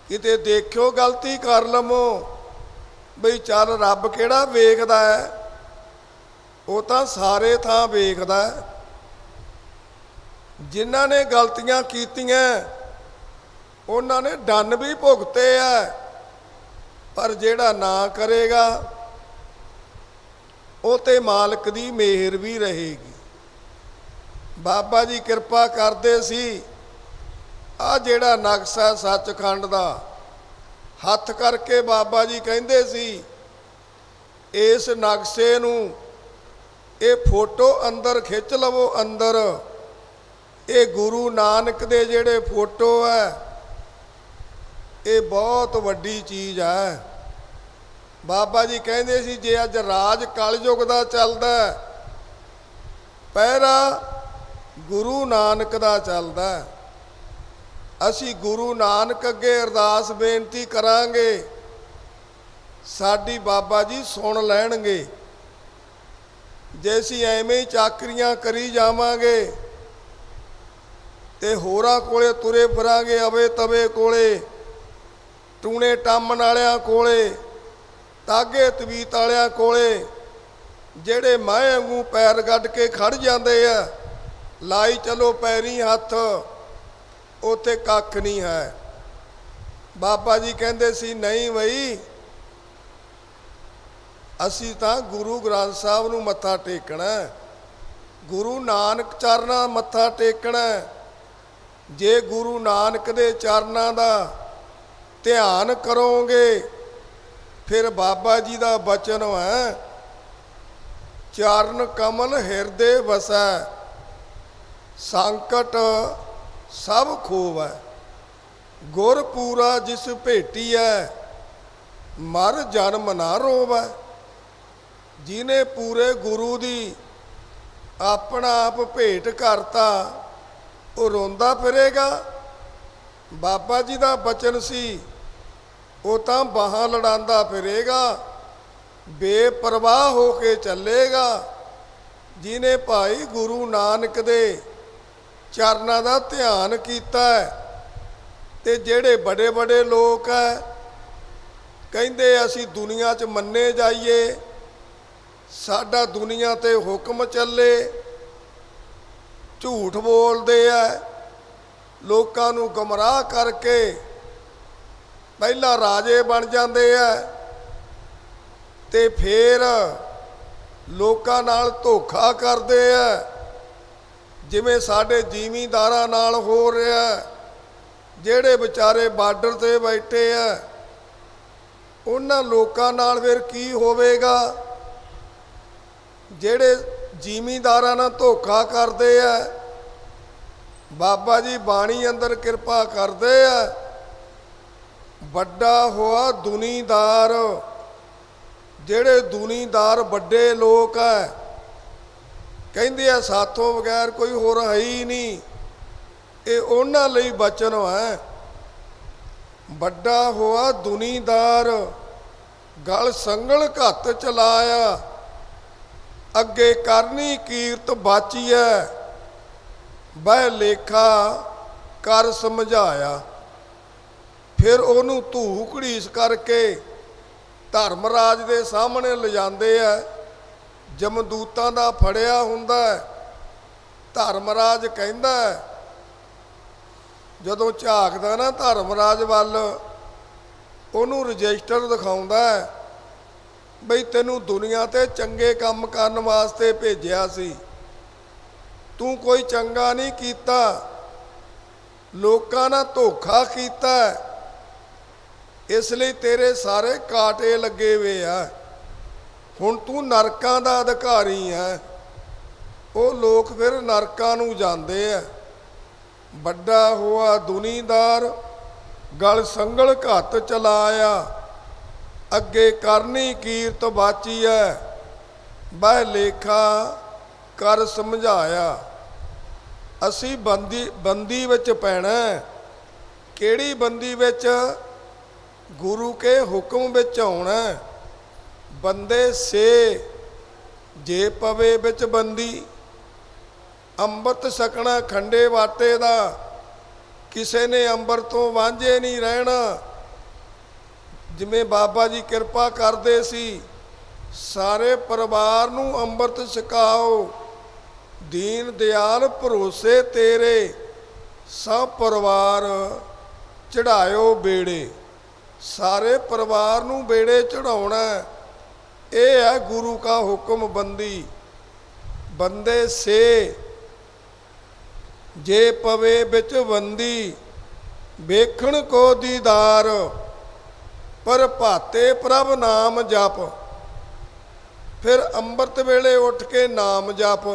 ਕਿਤੇ ਦੇਖਿਓ ਗਲਤੀ ਕਰ ਲਵੋ ਬਈ ਚੱਲ ਰੱਬ ਕਿਹੜਾ ਵੇਖਦਾ ਹੈ? ਉਹ ਤਾਂ ਸਾਰੇ ਥਾਂ ਵੇਖਦਾ ਹੈ। ਜਿਨ੍ਹਾਂ ਨੇ ਗਲਤੀਆਂ ਕੀਤੀਆਂ ਉਹਨਾਂ ਨੇ ਦੰਡ ਵੀ ਭੁਗਤੇ ਆ, ਪਰ ਜਿਹੜਾ ਨਾ ਕਰੇਗਾ ਉਹ ਤੇ ਮਾਲਕ ਦੀ ਮਿਹਰ ਵੀ ਰਹੇਗੀ। ਬਾਬਾ ਜੀ ਕਿਰਪਾ ਕਰਦੇ ਸੀ। ਆ ਜਿਹੜਾ ਨਕਸ਼ਾ ਸੱਚਖੰਡ ਦਾ ਹੱਥ ਕਰਕੇ ਬਾਬਾ ਜੀ ਕਹਿੰਦੇ ਸੀ ਇਸ ਨਕਸ਼ੇ ਨੂੰ ਇਹ ਫੋਟੋ ਅੰਦਰ ਖਿੱਚ ਲਵੋ। ਅੰਦਰ ਇਹ ਗੁਰੂ ਨਾਨਕ ਦੇ ਜਿਹੜੇ ਫੋਟੋ ਹੈ ਇਹ ਬਹੁਤ ਵੱਡੀ ਚੀਜ਼ ਹੈ। ਬਾਬਾ ਜੀ ਕਹਿੰਦੇ ਸੀ ਜੇ ਅੱਜ ਰਾਜ ਕਲਯੁਗ ਦਾ ਚੱਲਦਾ, ਪਹਿਰਾ ਗੁਰੂ ਨਾਨਕ ਦਾ ਚੱਲਦਾ। ਅਸੀਂ ਗੁਰੂ ਨਾਨਕ ਅੱਗੇ ਅਰਦਾਸ ਬੇਨਤੀ ਕਰਾਂਗੇ, ਸਾਡੀ ਬਾਬਾ ਜੀ ਸੁਣ ਲੈਣਗੇ। ਜੇ ਅਸੀਂ ਐਵੇਂ ਹੀ ਚਾਕਰੀਆਂ ਕਰੀ ਜਾਵਾਂਗੇ ਤੇ ਹੋਰਾਂ ਕੋਲੇ ਤੁਰੇ ਫਿਰਾਂਗੇ, ਅਵੇ ਤਵੇ ਕੋਲੇ, ਟੂਣੇ ਟਾਮਣ ਵਾਲਿਆਂ ਕੋਲੇ, ਤਾਗੇ ਤਵੀਤ ਵਾਲਿਆਂ ਕੋਲੇ, ਜਿਹੜੇ ਮਾਂ ਵਾਂਗੂ ਪੈਰ ਗੱਡ ਕੇ ਖੜ ਜਾਂਦੇ ਆ, ਲਾਈ ਚਲੋ ਪੈਰੀ ਹੱਥ, ਉੱਥੇ ਕੱਖ ਨਹੀਂ ਹੈ। ਬਾਬਾ ਜੀ ਕਹਿੰਦੇ ਸੀ ਨਹੀਂ ਬਈ ਅਸੀਂ ਤਾਂ ਗੁਰੂ ਗ੍ਰੰਥ ਸਾਹਿਬ ਨੂੰ ਮੱਥਾ ਟੇਕਣਾ, ਗੁਰੂ ਨਾਨਕ ਚਰਨਾਂ ਮੱਥਾ ਟੇਕਣਾ। ਜੇ ਗੁਰੂ ਨਾਨਕ ਦੇ ਚਰਨਾਂ ਦਾ ਧਿਆਨ ਕਰੋਗੇ ਫਿਰ ਬਾਬਾ ਜੀ ਦਾ ਬਚਨ ਹੈ ਚਰਨ ਕਮਲ ਹਿਰਦੇ ਵਸੈ, ਸੰਕਟ ਸਭ ਖੋਵੈ। ਗੁਰ ਪੂਰਾ ਜਿਸ ਭੇਟੀਐ, ਮਰ ਜਨਮ ਨਾ ਰੋਵੈ। ਜਿਹਨੇ ਪੂਰੇ ਗੁਰੂ ਦੀ ਆਪਣਾ ਆਪ ਭੇਟ ਕਰਤਾ, ਉਹ ਰੋਂਦਾ ਫਿਰੇਗਾ। ਬਾਬਾ ਜੀ ਦਾ ਬਚਨ ਸੀ, ਉਹ ਤਾਂ ਬਾਹਾਂ ਲੜਾਉਂਦਾ ਫਿਰੇਗਾ, ਬੇਪਰਵਾਹ ਹੋ ਕੇ ਚੱਲੇਗਾ। ਜਿਹਨੇ ਭਾਈ ਗੁਰੂ ਨਾਨਕ ਦੇ ਚਰਨਾਂ ਦਾ ਧਿਆਨ ਕੀਤਾ ਤੇ ਜਿਹੜੇ ਵੱਡੇ ਵੱਡੇ ਲੋਕ ਹੈ ਕਹਿੰਦੇ ਅਸੀਂ ਦੁਨੀਆ 'ਚ ਮੰਨੇ ਜਾਈਏ, ਸਾਡਾ ਦੁਨੀਆ ਤੇ ਹੁਕਮ ਚੱਲੇ, ਝੂਠ ਬੋਲਦੇ ਆ, ਲੋਕਾਂ ਨੂੰ ਗਮਰਾਹ ਕਰਕੇ ਪਹਿਲਾਂ ਰਾਜੇ ਬਣ ਜਾਂਦੇ ਆ ਤੇ ਫਿਰ ਲੋਕਾਂ ਨਾਲ ਧੋਖਾ ਕਰਦੇ ਆ, ਜਿਵੇਂ ਸਾਡੇ ਜ਼ਿਮੀਂਦਾਰਾਂ ਨਾਲ ਹੋ ਰਿਹਾ। ਜਿਹੜੇ ਵਿਚਾਰੇ ਬਾਰਡਰ ਤੇ ਬੈਠੇ ਆ, ਉਹਨਾਂ ਲੋਕਾਂ ਨਾਲ ਫਿਰ ਕੀ ਹੋਵੇਗਾ? ਜਿਹੜੇ ਜ਼ਿਮੀਂਦਾਰਾਂ ਨਾਲ ਧੋਖਾ ਕਰਦੇ ਆ, ਬਾਬਾ ਜੀ ਬਾਣੀ ਅੰਦਰ ਕਿਰਪਾ ਕਰਦੇ ਆ, ਵੱਡਾ ਹੋਆ ਦੁਨੀਦਾਰ। ਜਿਹੜੇ ਦੁਨੀਦਾਰ ਵੱਡੇ ਲੋਕ ਆ, ਕਹਿੰਦੇ ਆ ਸਾਥੋਂ ਬਗੈਰ ਕੋਈ ਹੋਰ ਹੈ ਹੀ ਨਹੀਂ, ਇਹ ਉਹਨਾਂ ਲਈ ਬਚਨ ਹੈ। ਵੱਡਾ ਹੋਆ ਦੁਨੀਦਾਰ, ਗਲ ਸੰਗਲ ਘੱਤ ਚਲਾਇਆ, ਅੱਗੇ ਕਰਨੀ ਕੀਰਤ ਬਾਚੀਐ, ਬਹਿ ਲੇਖਾ ਕਰ ਸਮਝਾਇਆ। ਫਿਰ ਉਹਨੂੰ ਧੂ ਘੜੀਸ ਕਰਕੇ ਧਰਮਰਾਜ ਦੇ ਸਾਹਮਣੇ ਲਿਜਾਂਦੇ ਆ। ਜਮਦੂਤਾਂ ਦਾ ਫੜਿਆ ਹੁੰਦਾ। ਧਰਮਰਾਜ ਕਹਿੰਦਾ, ਜਦੋਂ ਝਾਕਦਾ ਨਾ ਧਰਮਰਾਜ ਵੱਲ, ਉਹਨੂੰ ਰਜਿਸਟਰ ਦਿਖਾਉਂਦਾ ਬਈ ਤੈਨੂੰ ਦੁਨੀਆ ਤੇ ਚੰਗੇ ਕੰਮ ਕਰਨ ਵਾਸਤੇ ਭੇਜਿਆ ਸੀ, ਤੂੰ ਕੋਈ ਚੰਗਾ ਨਹੀਂ ਕੀਤਾ, ਲੋਕਾਂ ਨਾਲ ਧੋਖਾ ਕੀਤਾ, ਇਸ ਲਈ ਤੇਰੇ ਸਾਰੇ ਕਾਟੇ ਲੱਗੇ ਵੇ ਆ, ਹੁਣ ਤੂੰ ਨਰਕਾਂ ਦਾ ਅਧਿਕਾਰੀ ਹੈ। ਉਹ ਲੋਕ ਫਿਰ ਨਰਕਾਂ ਨੂੰ ਜਾਂਦੇ ਆ। ਵੱਡਾ ਹੋਆ ਦੁਨੀਦਾਰ, ਗਲ ਸੰਗਲ ਘੱਤ ਚਲਾਇਆ, ਅੱਗੇ ਕਰਨੀ ਕੀਰਤ ਬਾਚੀਐ, ਬਹਿ ਲੇਖਾ ਕਰ ਸਮਝਾਇਆ। ਅਸੀਂ ਬੰਦੀ ਵਿੱਚ ਪੈਣਾ। ਕਿਹੜੀ ਬੰਦੀ ਵਿੱਚ? ਗੁਰੂ ਕੇ ਹੁਕਮ ਵਿੱਚ ਆਉਣਾ। ਬੰਦੇ ਸੇ ਜੇ ਪਵੇ ਵਿੱਚ ਬੰਦੀ, ਅੰਮ੍ਰਿਤ ਛਕਣਾ ਖੰਡੇ ਵਾਟੇ ਦਾ, ਕਿਸੇ ਨੇ ਅੰਮ੍ਰਿਤ ਤੋਂ ਵਾਂਝੇ ਨਹੀਂ ਰਹਿਣਾ। ਜਿਵੇਂ ਬਾਬਾ ਜੀ ਕਿਰਪਾ ਕਰਦੇ ਸੀ, ਸਾਰੇ ਪਰਿਵਾਰ ਨੂੰ ਅੰਮ੍ਰਿਤ ਛਕਾਓ, ਦੀਨ ਦਿਆਲ ਭਰੋਸੇ ਤੇਰੇ, ਸਭ ਪਰਿਵਾਰ ਚੜਾਇਓ ਬੇੜੇ। ਸਾਰੇ ਪਰਿਵਾਰ ਨੂੰ ਬੇੜੇ ਚੜਾਉਣਾ, ਇਹ ਹੈ ਗੁਰੂ ਕਾ ਹੁਕਮ। ਬੰਦੇ ਸੇ ਜੇ ਪਵੇ ਵਿੱਚ ਬੰਦੀ, ਵੇਖਣ ਕੋ ਦੀਦਾਰ, ਪਰ ਭਾਤੇ ਪ੍ਰਭ ਨਾਮ ਜਪ। ਫਿਰ ਅੰਮ੍ਰਿਤ ਵੇਲੇ ਉੱਠ ਕੇ ਨਾਮ ਜਪ,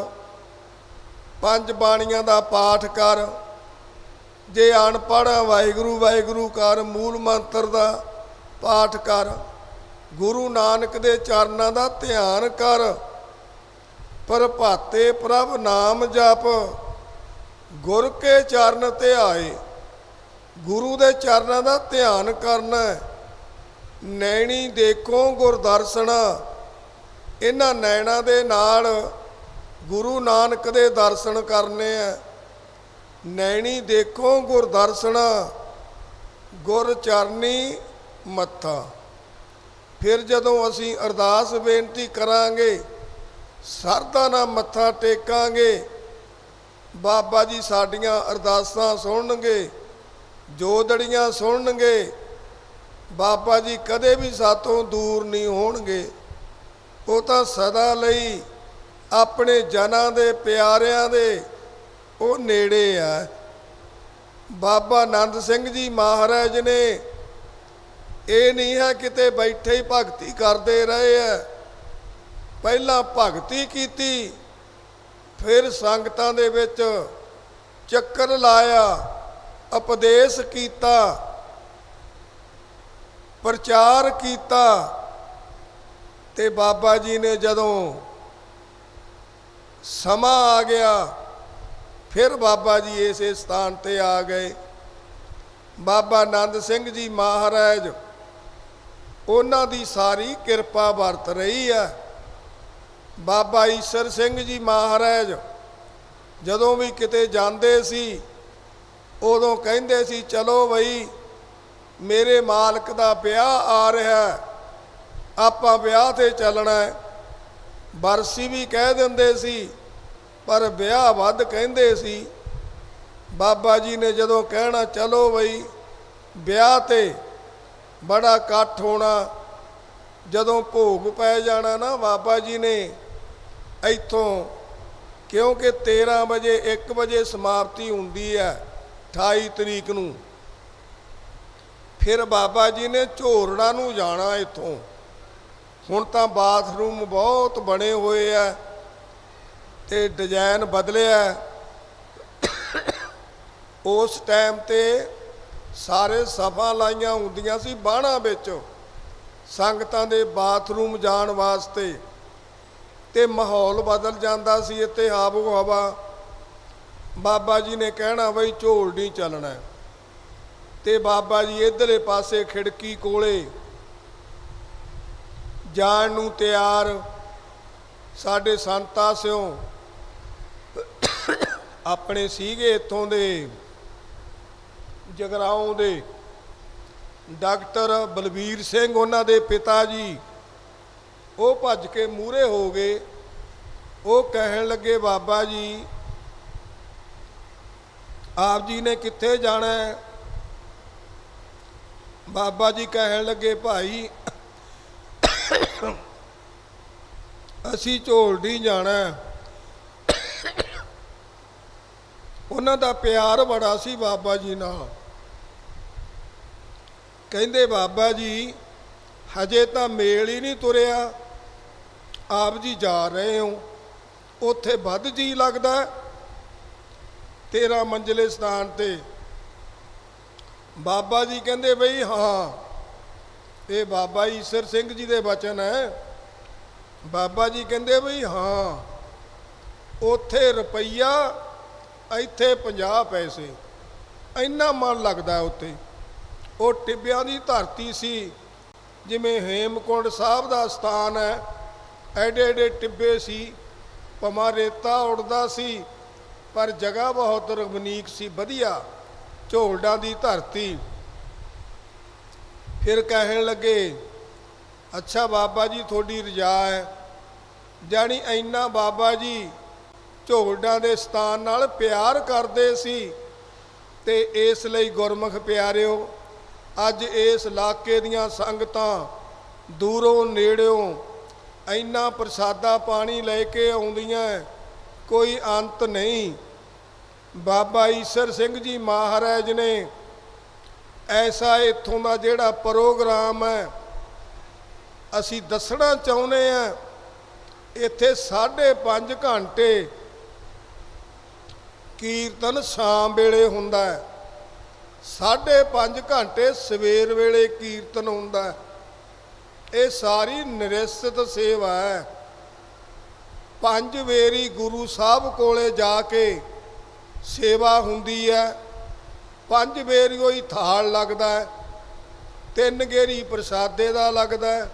5 ਬਾਣੀਆਂ ਦਾ ਪਾਠ ਕਰ। ਜੇ ਅਨਪੜ੍ਹ ਵਾਹਿਗੁਰੂ ਵਾਹਿਗੁਰੂ ਕਰ, ਮੂਲ ਮੰਤਰ ਦਾ ਪਾਠ ਕਰ, ਗੁਰੂ ਨਾਨਕ ਦੇ ਚਰਨਾਂ ਦਾ ਧਿਆਨ ਕਰ। ਪਰ ਭਾਤੇ ਪ੍ਰਭ ਨਾਮ ਜਪ, ਗੁਰ ਕੇ ਚਰਨ ਧਿਆਏ। ਗੁਰੂ ਦੇ ਚਰਨਾਂ ਦਾ ਧਿਆਨ ਕਰਨਾ। ਨੈਣੀ ਦੇਖੋ ਗੁਰ ਦਰਸ਼ਨਾ, ਇਹਨਾਂ ਨੈਣਾ ਦੇ ਨਾਲ ਗੁਰੂ ਨਾਨਕ ਦੇ ਦਰਸ਼ਨ ਕਰਨੇ ਆ। ਨੈਣੀ ਦੇਖੋ ਗੁਰ ਦਰਸ਼ਨਾ, ਗੁਰ ਚਰਨੀ ਮੱਥਾ। ਫਿਰ ਜਦੋਂ ਅਸੀਂ ਅਰਦਾਸ ਬੇਨਤੀ ਕਰਾਂਗੇ, ਸਰਧਾ ਨਾਲ ਮੱਥਾ ਟੇਕਾਂਗੇ, ਬਾਬਾ ਜੀ ਸਾਡੀਆਂ ਅਰਦਾਸਾਂ ਸੁਣਨਗੇ, ਜੋਦੜੀਆਂ ਸੁਣਨਗੇ। ਬਾਬਾ ਜੀ ਕਦੇ ਵੀ ਸਾਤੋਂ ਦੂਰ ਨਹੀਂ ਹੋਣਗੇ। ਉਹ ਤਾਂ ਸਦਾ ਲਈ ਆਪਣੇ ਜਨਾਂ ਦੇ ਪਿਆਰਿਆਂ ਦੇ ਉਹ ਨੇੜੇ ਆ। ਬਾਬਾ ਆਨੰਦ ਸਿੰਘ ਜੀ ਮਹਾਰਾਜ ਨੇ ਇਹ ਨਹੀਂ ਹੈ ਕਿਤੇ ਬੈਠੇ ਹੀ ਭਗਤੀ ਕਰਦੇ ਰਹੇ ਆ। ਪਹਿਲਾਂ ਭਗਤੀ ਕੀਤੀ, ਫਿਰ ਸੰਗਤਾਂ ਦੇ ਵਿੱਚ ਚੱਕਰ ਲਾਇਆ, ਉਪਦੇਸ਼ ਕੀਤਾ, ਪ੍ਰਚਾਰ ਕੀਤਾ। ਤੇ ਬਾਬਾ ਜੀ ਨੇ ਜਦੋਂ ਸਮਾਂ ਆ ਗਿਆ, ਫਿਰ ਬਾਬਾ ਜੀ ਇਸੇ ਸਥਾਨ ਤੇ ਆ ਗਏ। ਬਾਬਾ ਆਨੰਦ ਸਿੰਘ ਜੀ ਮਹਾਰਾਜ, ਉਹਨਾਂ ਦੀ ਸਾਰੀ ਕਿਰਪਾ ਵਰਤ ਰਹੀ ਹੈ। ਬਾਬਾ ਈਸਰ ਸਿੰਘ ਜੀ ਮਹਾਰਾਜ ਜਦੋਂ ਵੀ ਕਿਤੇ ਜਾਂਦੇ ਸੀ, ਉਦੋਂ ਕਹਿੰਦੇ ਸੀ ਚਲੋ ਬਈ ਮੇਰੇ ਮਾਲਕ ਦਾ ਵਿਆਹ ਆ ਰਿਹਾ, ਆਪਾਂ ਵਿਆਹ ਤੇ ਚੱਲਣਾ ਹੈ। ਬਰਸੀ ਵੀ ਕਹਿ ਦਿੰਦੇ ਸੀ, ਪਰ ਵਿਆਹ ਵੱਧ ਕਹਿੰਦੇ ਸੀ। ਬਾਬਾ ਜੀ ਨੇ ਜਦੋਂ ਕਹਿਣਾ ਚਲੋ ਬਈ ਵਿਆਹ ਤੇ ਬੜਾ ਇਕੱਠ ਹੋਣਾ, ਜਦੋਂ ਭੋਗ ਪੈ ਜਾਣਾ ਨਾ, ਬਾਬਾ ਜੀ ਨੇ ਇੱਥੋਂ, ਕਿਉਂਕਿ 13 ਵਜੇ 1 ਵਜੇ ਸਮਾਪਤੀ ਹੁੰਦੀ ਹੈ 28 ਤਰੀਕ ਨੂੰ, ਫਿਰ ਬਾਬਾ ਜੀ ਨੇ ਝੋਰੜਾ ਨੂੰ ਜਾਣਾ ਇੱਥੋਂ। ਹੁਣ ਤਾਂ ਬਾਥਰੂਮ ਬਹੁਤ ਬਣੇ ਹੋਏ ਆ ਤੇ ਡਿਜ਼ਾਈਨ ਬਦਲਿਆ। ਉਸ ਟਾਈਮ ਤੇ ਸਾਰੇ ਸਫਾ ਲਾਈਆਂ ਹੁੰਦੀਆਂ ਸੀ ਬਾਣਾ ਵਿੱਚ ਸੰਗਤਾਂ ਦੇ ਬਾਥਰੂਮ ਜਾਣ ਵਾਸਤੇ, ਤੇ ਮਾਹੌਲ ਬਦਲ ਜਾਂਦਾ ਸੀ ਇੱਥੇ ਆਬੋ ਹਵਾ। ਬਾਬਾ ਜੀ ਨੇ ਕਹਿਣਾ ਬਈ ਝੋਲਡੀ ਚੱਲਣਾ, ਤੇ ਬਾਬਾ ਜੀ ਇੱਧਰਲੇ ਪਾਸੇ ਖਿੜਕੀ ਕੋਲੇ ਜਾਣ ਨੂੰ ਤਿਆਰ। ਸਾਡੇ ਸੰਤਾਂ ਸਿਓ ਆਪਣੇ ਸੀਗੇ ਇੱਥੋਂ ਦੇ ਜਗਰਾਓਂ ਦੇ ਡਾਕਟਰ ਬਲਬੀਰ ਸਿੰਘ, ਉਹਨਾਂ ਦੇ ਪਿਤਾ ਜੀ, ਉਹ ਭੱਜ ਕੇ ਮੂਹਰੇ ਹੋ ਗਏ। ਉਹ ਕਹਿਣ ਲੱਗੇ ਬਾਬਾ ਜੀ ਆਪ ਜੀ ਨੇ ਕਿੱਥੇ ਜਾਣਾ ਹੈ? ਬਾਬਾ ਜੀ ਕਹਿਣ ਲੱਗੇ ਭਾਈ ਅਸੀਂ ਝੋਲਡੀ ਜਾਣਾ। ਉਹਨਾਂ ਦਾ ਪਿਆਰ ਬੜਾ ਸੀ ਬਾਬਾ ਜੀ ਨਾਲ। ਕਹਿੰਦੇ ਬਾਬਾ ਜੀ ਹਜੇ ਤਾਂ ਮੇਲ ਹੀ ਨਹੀਂ ਤੁਰਿਆ, ਆਪ ਜੀ ਜਾ ਰਹੇ ਹੋ, ਉੱਥੇ ਵੱਧ ਜੀ ਲੱਗਦਾ 13 ਮੰਜ਼ਲੇ ਸਥਾਨ ਤੇ। ਬਾਬਾ ਜੀ ਕਹਿੰਦੇ ਬਈ ਹਾਂ, ਇਹ ਬਾਬਾ ਈਸਰ ਸਿੰਘ ਜੀ ਦੇ ਬਚਨ ਹੈ। ਬਾਬਾ ਜੀ ਕਹਿੰਦੇ ਬਈ ਹਾਂ, ਉੱਥੇ ਰੁਪਈਆ, ਇੱਥੇ 50 ਪੈਸੇ, ਇੰਨਾ ਮਨ ਲੱਗਦਾ ਉੱਥੇ। ਉਹ ਟਿੱਬਿਆਂ ਦੀ ਧਰਤੀ ਸੀ, ਜਿਵੇਂ ਹੇਮਕੁੰਡ ਸਾਹਿਬ ਦਾ ਸਥਾਨ ਹੈ, ਐਡੇ ਐਡੇ ਟਿੱਬੇ ਸੀ, ਭਮਾ ਰੇਤਾ ਉੱਡਦਾ ਸੀ, ਪਰ ਜਗ੍ਹਾ ਬਹੁਤ ਰਮਣੀਕ ਸੀ, ਵਧੀਆ ਝੋਲਡਾਂ ਦੀ ਧਰਤੀ। ਫਿਰ ਕਹਿਣ ਲੱਗੇ ਅੱਛਾ ਬਾਬਾ ਜੀ ਤੁਹਾਡੀ ਰਜਾ ਹੈ। ਜਾਣੀ ਇੰਨਾ ਬਾਬਾ ਜੀ ਝੋਲਡਾਂ ਦੇ ਸਥਾਨ ਨਾਲ ਪਿਆਰ ਕਰਦੇ ਸੀ। ਤੇ ਇਸ ਲਈ ਗੁਰਮੁਖ ਪਿਆਰਿਓ, ਅੱਜ ਇਸ ਇਲਾਕੇ ਦੀਆਂ ਸੰਗਤਾਂ ਦੂਰੋਂ ਨੇੜਿਓਂ ਇੰਨਾ ਪ੍ਰਸਾਦਾ ਪਾਣੀ ਲੈ ਕੇ ਆਉਂਦੀਆਂ, ਕੋਈ ਅੰਤ ਨਹੀਂ। ਬਾਬਾ ਈਸਰ ਸਿੰਘ ਜੀ ਮਹਾਰਾਜ ਨੇ ਐਸਾ ਇੱਥੋਂ ਦਾ ਜਿਹੜਾ ਪ੍ਰੋਗਰਾਮ ਹੈ ਅਸੀਂ ਦੱਸਣਾ ਚਾਹੁੰਦੇ ਹਾਂ। ਇੱਥੇ 5.5 ਘੰਟੇ ਕੀਰਤਨ ਸ਼ਾਮ ਵੇਲੇ ਹੁੰਦਾ ਹੈ, 5.5 ਘੰਟੇ ਸਵੇਰ ਵੇਲੇ ਕੀਰਤਨ ਹੁੰਦਾ ਹੈ। ਇਹ ਸਾਰੀ ਨਿਰਸਤ ਸੇਵਾ ਹੈ। 5 ਵੇਰੀ ਗੁਰੂ ਸਾਹਿਬ ਕੋਲੇ ਜਾ ਕੇ ਸੇਵਾ ਹੁੰਦੀ ਹੈ, 5 ਵੇਰੀ ਹੀ ਥਾਲ ਲੱਗਦਾ ਹੈ, 3 ਗੇਰੀ ਪ੍ਰਸਾਦੇ ਦਾ ਲੱਗਦਾ ਹੈ,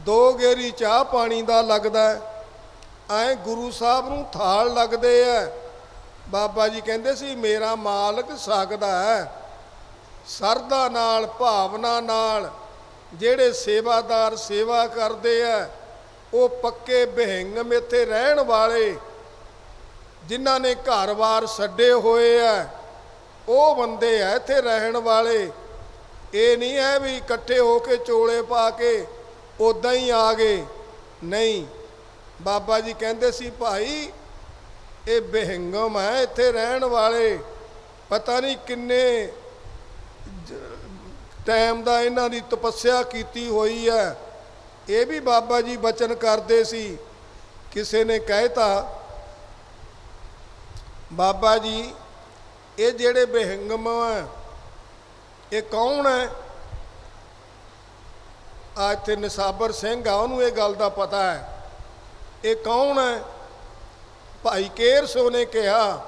2 ਗੇਰੀ ਚਾਹ ਪਾਣੀ ਦਾ ਲੱਗਦਾ ਹੈ। ਐਂ ਗੁਰੂ ਸਾਹਿਬ ਨੂੰ ਥਾਲ ਲੱਗਦੇ ਆ। ਬਾਬਾ ਜੀ ਕਹਿੰਦੇ ਸੀ ਮੇਰਾ ਮਾਲਕ ਸਕਦਾ ਹੈ। ਸਰਧਾ ਨਾਲ, ਭਾਵਨਾ ਨਾਲ ਜਿਹੜੇ ਸੇਵਾਦਾਰ ਸੇਵਾ ਕਰਦੇ ਆ, ਉਹ ਪੱਕੇ ਬਿਹੰਗਮ ਇੱਥੇ ਰਹਿਣ ਵਾਲੇ, ਜਿਨ੍ਹਾਂ ਨੇ ਘਰ-ਬਾਰ ਛੱਡੇ ਹੋਏ ਆ, ਉਹ ਬੰਦੇ ਆ ਇੱਥੇ ਰਹਿਣ ਵਾਲੇ। ਇਹ ਨਹੀਂ ਹੈ ਵੀ ਇਕੱਠੇ ਹੋ ਕੇ ਚੋਲੇ ਪਾ ਕੇ ਉੱਦਾਂ ਹੀ ਆ ਗਏ, ਨਹੀਂ। ਬਾਬਾ ਜੀ ਕਹਿੰਦੇ ਸੀ ਭਾਈ ਇਹ ਬਿਹੰਗਮ ਹੈ, ਇੱਥੇ ਰਹਿਣ ਵਾਲੇ। ਪਤਾ ਨਹੀਂ ਕਿੰਨੇ ਟਾਈਮ ਦਾ ਇਹਨਾਂ ਦੀ ਤਪੱਸਿਆ ਕੀਤੀ ਹੋਈ ਹੈ। ਇਹ ਵੀ ਬਾਬਾ ਜੀ ਬਚਨ ਕਰਦੇ ਸੀ। ਕਿਸੇ ਨੇ ਕਹਿਤਾ ਬਾਬਾ ਜੀ ਇਹ ਜਿਹੜੇ ਬਿਹੰਗਮ ਆ ਇਹ ਕੌਣ ਹੈ? ਆ ਇੱਥੇ ਨਿਸਾਬਰ ਸਿੰਘ ਆ, ਉਹਨੂੰ ਇਹ ਗੱਲ ਦਾ ਪਤਾ ਹੈ। ਇਹ ਕੌਣ ਹੈ? ਭਾਈ ਕੇਰ ਸੋ ਨੇ ਕਿਹਾ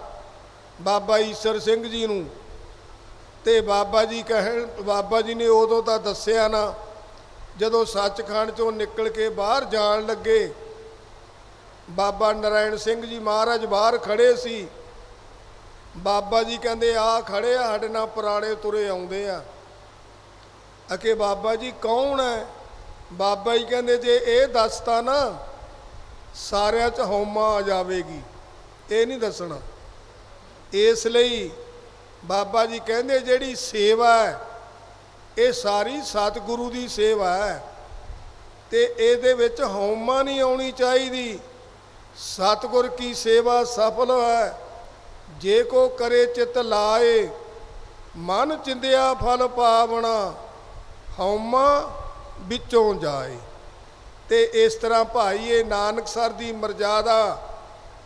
ਬਾਬਾ ਈਸਰ ਸਿੰਘ ਜੀ ਨੂੰ। ਤੇ ਬਾਬਾ ਜੀ ਨੇ ਉਦੋਂ ਤਾਂ ਦੱਸਿਆ ਨਾ, ਜਦੋਂ ਸੱਚਖੰਡ ਚੋਂ ਨਿਕਲ ਕੇ ਬਾਹਰ ਜਾਣ ਲੱਗੇ ਬਾਬਾ ਨਰਾਇਣ ਸਿੰਘ ਜੀ ਮਹਾਰਾਜ ਬਾਹਰ ਖੜੇ ਸੀ। ਬਾਬਾ ਜੀ ਕਹਿੰਦੇ ਆ ਖੜੇ ਆ, ਸਾਡੇ ਨਾਲ ਪੁਰਾਣੇ ਤੁਰੇ ਆਉਂਦੇ ਆ। ਅਕੇ ਬਾਬਾ ਜੀ ਕੌਣ ਹੈ? ਬਾਬਾ ਜੀ ਕਹਿੰਦੇ ਜੇ ਇਹ ਦੱਸਤਾ ਨਾ ਸਾਰਿਆਂ 'ਚ ਹਉਮਾ ਆ ਜਾਵੇਗੀ, ਇਹ ਨਹੀਂ ਦੱਸਣਾ। ਇਸ ਲਈ ਬਾਬਾ ਜੀ ਕਹਿੰਦੇ ਜਿਹੜੀ ਸੇਵਾ ਹੈ ਇਹ ਸਾਰੀ ਸਤਿਗੁਰੂ ਦੀ ਸੇਵਾ ਹੈ ਤੇ ਇਹਦੇ ਵਿੱਚ ਹਉਮਾ ਨਹੀਂ ਆਉਣੀ ਚਾਹੀਦੀ। ਸਤਿਗੁਰ ਕੀ ਸੇਵਾ ਸਫਲ ਹੈ, ਜੇ ਕੋ ਕਰੇ ਚਿਤ ਲਾਏ, ਮਨ ਚਿੰਦਿਆ ਫਲ ਪਾਵਣਾ, ਹਉਮਾ ਵਿੱਚੋਂ ਜਾਏ। ਤੇ ਇਸ ਤਰ੍ਹਾਂ ਭਾਈ ਇਹ ਨਾਨਕਸਰ ਦੀ ਮਰਜ਼ਾਦਾ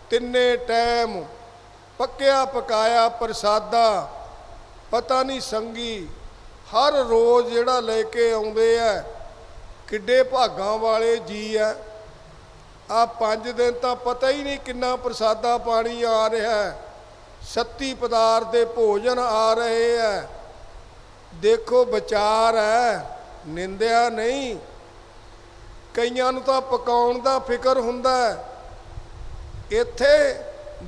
ਤਿੰਨੇ ਟਾਈਮ ਪੱਕਿਆ ਪਕਾਇਆ ਪ੍ਰਸਾਦਾ, ਪਤਾ ਨਹੀਂ ਸੰਗੀ ਹਰ ਰੋਜ਼ ਜਿਹੜਾ ਲੈ ਕੇ ਆਉਂਦੇ ਆ। ਕਿੱਡੇ ਭਾਗਾਂ ਵਾਲੇ ਜੀ ਆ। ਆ 5 ਦਿਨ ਤਾਂ ਪਤਾ ਹੀ ਨਹੀਂ ਕਿੰਨਾ ਪ੍ਰਸਾਦਾ ਪਾਣੀ ਆ ਰਿਹਾ, 36 ਪਦਾਰਥ ਦੇ ਭੋਜਨ ਆ ਰਹੇ ਆ। ਦੇਖੋ ਵਿਚਾਰ ਹੈ, ਨਿੰਦਿਆ ਨਹੀਂ। ਕਈਆਂ ਨੂੰ ਤਾਂ ਪਕਾਉਣ ਦਾ ਫਿਕਰ ਹੁੰਦਾ, ਇੱਥੇ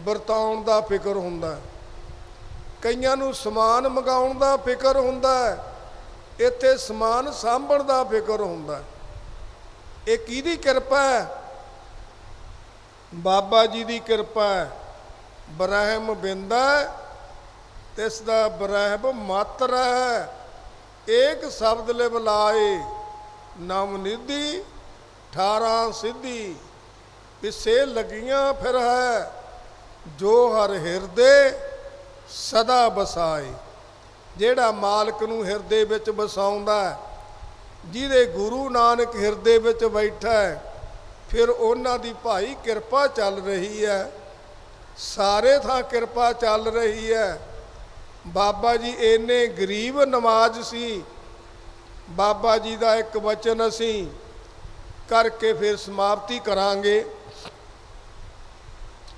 ਵਰਤਾਉਣ ਦਾ ਫਿਕਰ ਹੁੰਦਾ। ਕਈਆਂ ਨੂੰ ਸਮਾਨ ਮੰਗਾਉਣ ਦਾ ਫਿਕਰ ਹੁੰਦਾ, ਇੱਥੇ ਸਮਾਨ ਸਾਂਭਣ ਦਾ ਫਿਕਰ ਹੁੰਦਾ। ਇਹ ਕਿਹਦੀ ਕਿਰਪਾ ਹੈ? ਬਾਬਾ ਜੀ ਦੀ ਕਿਰਪਾ ਹੈ। ਬ੍ਰਹਮ ਬਿੰਦਾ ਤਿਸ ਦਾ ਬ੍ਰਹਮ ਮਾਤਰ ਹੈ, ਏਕ ਸ਼ਬਦ ਲਿਵ ਲਾਏ, ਨਵ ਨਿਧੀ 18 ਸਿੱਧੀ, ਪਿੱਛੇ ਲੱਗੀਆਂ ਫਿਰ ਹੈ, ਜੋ ਹਰ ਹਿਰਦੇ ਸਦਾ ਬਸਾਏ। ਜਿਹੜਾ ਮਾਲਕ ਨੂੰ ਹਿਰਦੇ ਵਿੱਚ ਵਸਾਉਂਦਾ, ਜਿਹਦੇ ਗੁਰੂ ਨਾਨਕ ਹਿਰਦੇ ਵਿੱਚ ਬੈਠਾ ਹੈ, ਫਿਰ ਉਹਨਾਂ ਦੀ ਭਾਈ ਕਿਰਪਾ ਚੱਲ ਰਹੀ ਹੈ। ਸਾਰੇ ਥਾਂ ਕਿਰਪਾ ਚੱਲ ਰਹੀ ਹੈ। ਬਾਬਾ ਜੀ ਇੰਨੇ ਗਰੀਬ ਨਵਾਜ਼ ਸੀ। ਬਾਬਾ ਜੀ ਦਾ ਇੱਕ ਵਚਨ ਅਸੀਂ ਕਰਕੇ ਫਿਰ ਸਮਾਪਤੀ ਕਰਾਂਗੇ।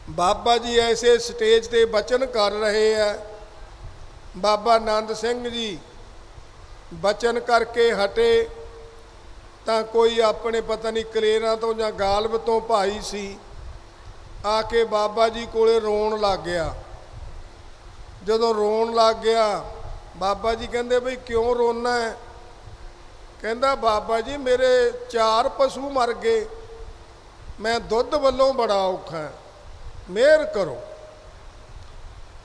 ਬਾਬਾ ਜੀ ਐਸੇ ਸਟੇਜ ਤੇ ਬਚਨ ਕਰ ਰਹੇ ਹੈ। ਬਾਬਾ ਆਨੰਦ ਸਿੰਘ ਜੀ ਬਚਨ ਕਰਕੇ ਹਟੇ ਤਾਂ ਕੋਈ ਆਪਣੇ ਪਤਾ ਨਹੀਂ ਕਲੇਰਾਂ ਤੋਂ ਜਾਂ ਗਾਲਬ ਤੋਂ ਭਾਈ ਸੀ, ਆ ਕੇ ਬਾਬਾ ਜੀ ਕੋਲੇ ਰੋਣ ਲੱਗ ਗਿਆ। ਜਦੋਂ ਰੋਣ ਲੱਗ ਗਿਆ ਬਾਬਾ ਜੀ ਕਹਿੰਦੇ ਬਈ ਕਿਉਂ ਰੋਣਾ ਹੈ? ਕਹਿੰਦਾ ਬਾਬਾ ਜੀ ਮੇਰੇ 4 ਪਸ਼ੂ ਮਰ ਗਏ, ਮੈਂ ਦੁੱਧ ਵੱਲੋਂ ਬੜਾ ਔਖਾ, ਮਿਹਰ ਕਰੋ।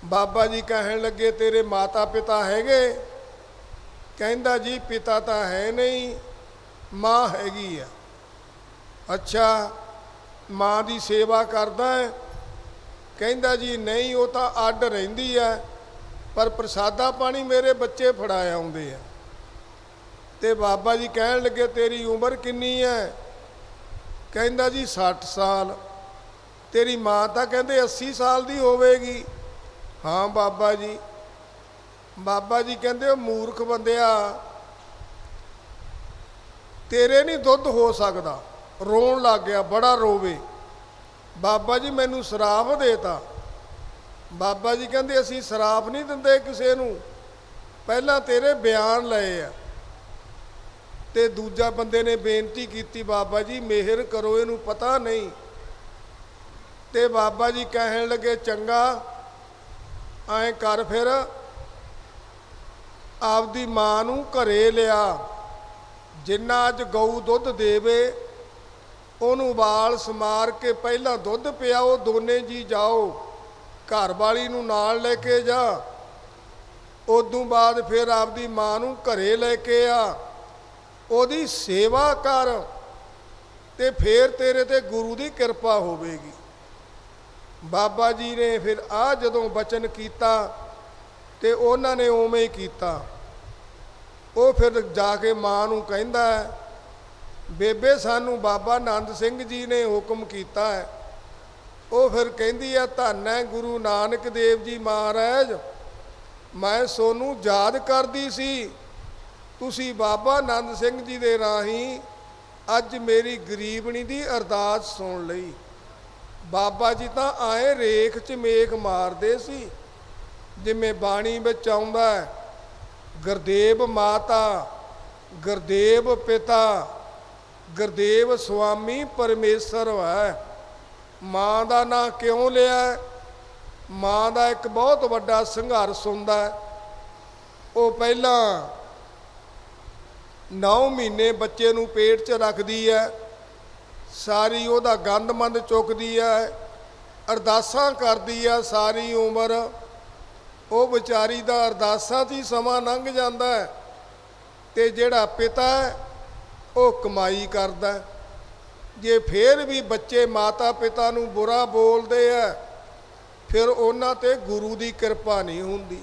ਬਾਬਾ ਜੀ ਕਹਿਣ ਲੱਗੇ ਤੇਰੇ ਮਾਤਾ ਪਿਤਾ ਹੈਗੇ? ਕਹਿੰਦਾ ਜੀ ਪਿਤਾ ਤਾਂ ਹੈ ਨਹੀਂ, ਮਾਂ ਹੈਗੀ ਆ। ਅੱਛਾ, ਮਾਂ ਦੀ ਸੇਵਾ ਕਰਦਾ ਹੈ? ਕਹਿੰਦਾ ਜੀ ਨਹੀਂ, ਉਹ ਤਾਂ ਅੱਡ ਰਹਿੰਦੀ ਹੈ, ਪਰ ਪ੍ਰਸਾਦਾ ਪਾਣੀ ਮੇਰੇ ਬੱਚੇ ਫੜਾ ਆਉਂਦੇ ਆ। ਤੇ ਬਾਬਾ ਜੀ ਕਹਿਣ ਲੱਗੇ ਤੇਰੀ ਉਮਰ ਕਿੰਨੀ ਹੈ? ਕਹਿੰਦਾ ਜੀ 60 ਸਾਲ। ਤੇਰੀ ਮਾਂ ਤਾਂ ਕਹਿੰਦੇ 80 ਸਾਲ ਦੀ ਹੋਵੇਗੀ। ਹਾਂ ਬਾਬਾ ਜੀ। ਬਾਬਾ ਜੀ ਕਹਿੰਦੇ ਉਹ ਮੂਰਖ ਬੰਦਿਆ, ਤੇਰੇ ਨਹੀਂ ਦੁੱਧ ਹੋ ਸਕਦਾ। ਰੋਣ ਲੱਗ ਗਿਆ, ਬੜਾ ਰੋਵੇ। ਬਾਬਾ ਜੀ ਮੈਨੂੰ ਸ਼ਰਾਪ ਦੇਤਾ। ਬਾਬਾ ਜੀ ਕਹਿੰਦੇ ਅਸੀਂ ਸ਼ਰਾਪ ਨਹੀਂ ਦਿੰਦੇ ਕਿਸੇ ਨੂੰ, ਪਹਿਲਾਂ ਤੇਰੇ ਬਿਆਨ ਲਏ ਆ। ਤੇ ਦੂਜਾ ਬੰਦੇ ਨੇ ਬੇਨਤੀ ਕੀਤੀ ਬਾਬਾ ਜੀ ਮਿਹਰ ਕਰੋ, ਇਹਨੂੰ ਪਤਾ ਨਹੀਂ। ਤੇ ਬਾਬਾ ਜੀ ਕਹਿਣ ਲੱਗੇ ਚੰਗਾ ਐਂ ਕਰ, ਫਿਰ ਆਪਦੀ ਮਾਂ ਨੂੰ ਘਰੇ ਲਿਆ, ਜਿੰਨਾ ਅੱਜ ਗਊ ਦੁੱਧ ਦੇਵੇ ਉਹਨੂੰ ਉਬਾਲ ਸਮਾਰ ਕੇ ਪਹਿਲਾਂ ਦੁੱਧ ਪਿਆਓ, ਦੋਨੇ ਜੀ ਜਾਓ, ਘਰ ਵਾਲੀ ਨੂੰ ਨਾਲ ਲੈ ਕੇ ਜਾ। ਉਦੋਂ ਬਾਅਦ ਫਿਰ ਆਪਦੀ ਮਾਂ ਨੂੰ ਘਰੇ ਲੈ ਕੇ ਆ, ਉਹਦੀ ਸੇਵਾ ਕਰ, ਤੇ ਫਿਰ ਤੇਰੇ ਤੇ ਗੁਰੂ ਦੀ ਕਿਰਪਾ ਹੋਵੇਗੀ। ਬਾਬਾ ਜੀ ਨੇ ਫਿਰ ਆ ਜਦੋਂ ਬਚਨ ਕੀਤਾ ਤੇ ਉਹਨਾਂ ਨੇ ਉਵੇਂ ਹੀ ਕੀਤਾ। ਉਹ ਫਿਰ ਜਾ ਕੇ ਮਾਂ ਨੂੰ ਕਹਿੰਦਾ ਬੇਬੇ ਸਾਨੂੰ ਬਾਬਾ ਆਨੰਦ ਸਿੰਘ ਜੀ ਨੇ ਹੁਕਮ ਕੀਤਾ ਹੈ। ਉਹ ਫਿਰ ਕਹਿੰਦੀ ਆ, ਧੰਨ ਹੈ ਗੁਰੂ ਨਾਨਕ ਦੇਵ ਜੀ ਮਹਾਰਾਜ, ਮੈਂ ਸੋਨੂੰ ਯਾਦ ਕਰਦੀ ਸੀ, ਤੁਸੀਂ ਬਾਬਾ ਆਨੰਦ ਸਿੰਘ ਜੀ ਦੇ ਰਾਹੀਂ ਅੱਜ ਮੇਰੀ ਗਰੀਬਣੀ ਦੀ ਅਰਦਾਸ ਸੁਣ ਲਈ। ਬਾਬਾ ਜੀ ਤਾਂ ਆਏ ਰੇਖ 'ਚ ਮੇਖ ਮਾਰਦੇ ਸੀ, ਜਿਵੇਂ ਬਾਣੀ ਵਿੱਚ ਆਉਂਦਾ ਹੈ, ਗੁਰਦੇਵ ਮਾਤਾ, ਗੁਰਦੇਵ ਪਿਤਾ, ਗੁਰਦੇਵ ਸੁਆਮੀ ਪਰਮੇਸ਼ਰ ਹੈ। ਮਾਂ ਦਾ ਨਾਂ ਕਿਉਂ ਲਿਆ? ਮਾਂ ਦਾ ਇੱਕ ਬਹੁਤ ਵੱਡਾ ਸੰਘਰਸ਼ ਹੁੰਦਾ ਹੈ। ਉਹ ਪਹਿਲਾਂ 9 ਮਹੀਨੇ ਬੱਚੇ ਨੂੰ ਪੇਟ 'ਚ ਰੱਖਦੀ ਹੈ, ਸਾਰੀ ਉਹਦਾ ਗੰਦਮੰਦ ਚੁੱਕਦੀ ਹੈ, ਅਰਦਾਸਾਂ ਕਰਦੀ ਹੈ ਸਾਰੀ ਉਮਰ। ਉਹ ਵਿਚਾਰੀ ਦਾ ਅਰਦਾਸਾਂ 'ਚ ਹੀ ਸਮਾਂ ਲੰਘ ਜਾਂਦਾ ਹੈ। ਤੇ ਜਿਹੜਾ ਪਿਤਾ ਹੈ ਉਹ ਕਮਾਈ ਕਰਦਾ। ਜੇ ਫਿਰ ਵੀ ਬੱਚੇ ਮਾਤਾ ਪਿਤਾ ਨੂੰ ਬੁਰਾ ਬੋਲਦੇ ਆ, ਫਿਰ ਉਹਨਾਂ ਤੇ ਗੁਰੂ ਦੀ ਕਿਰਪਾ ਨਹੀਂ ਹੁੰਦੀ।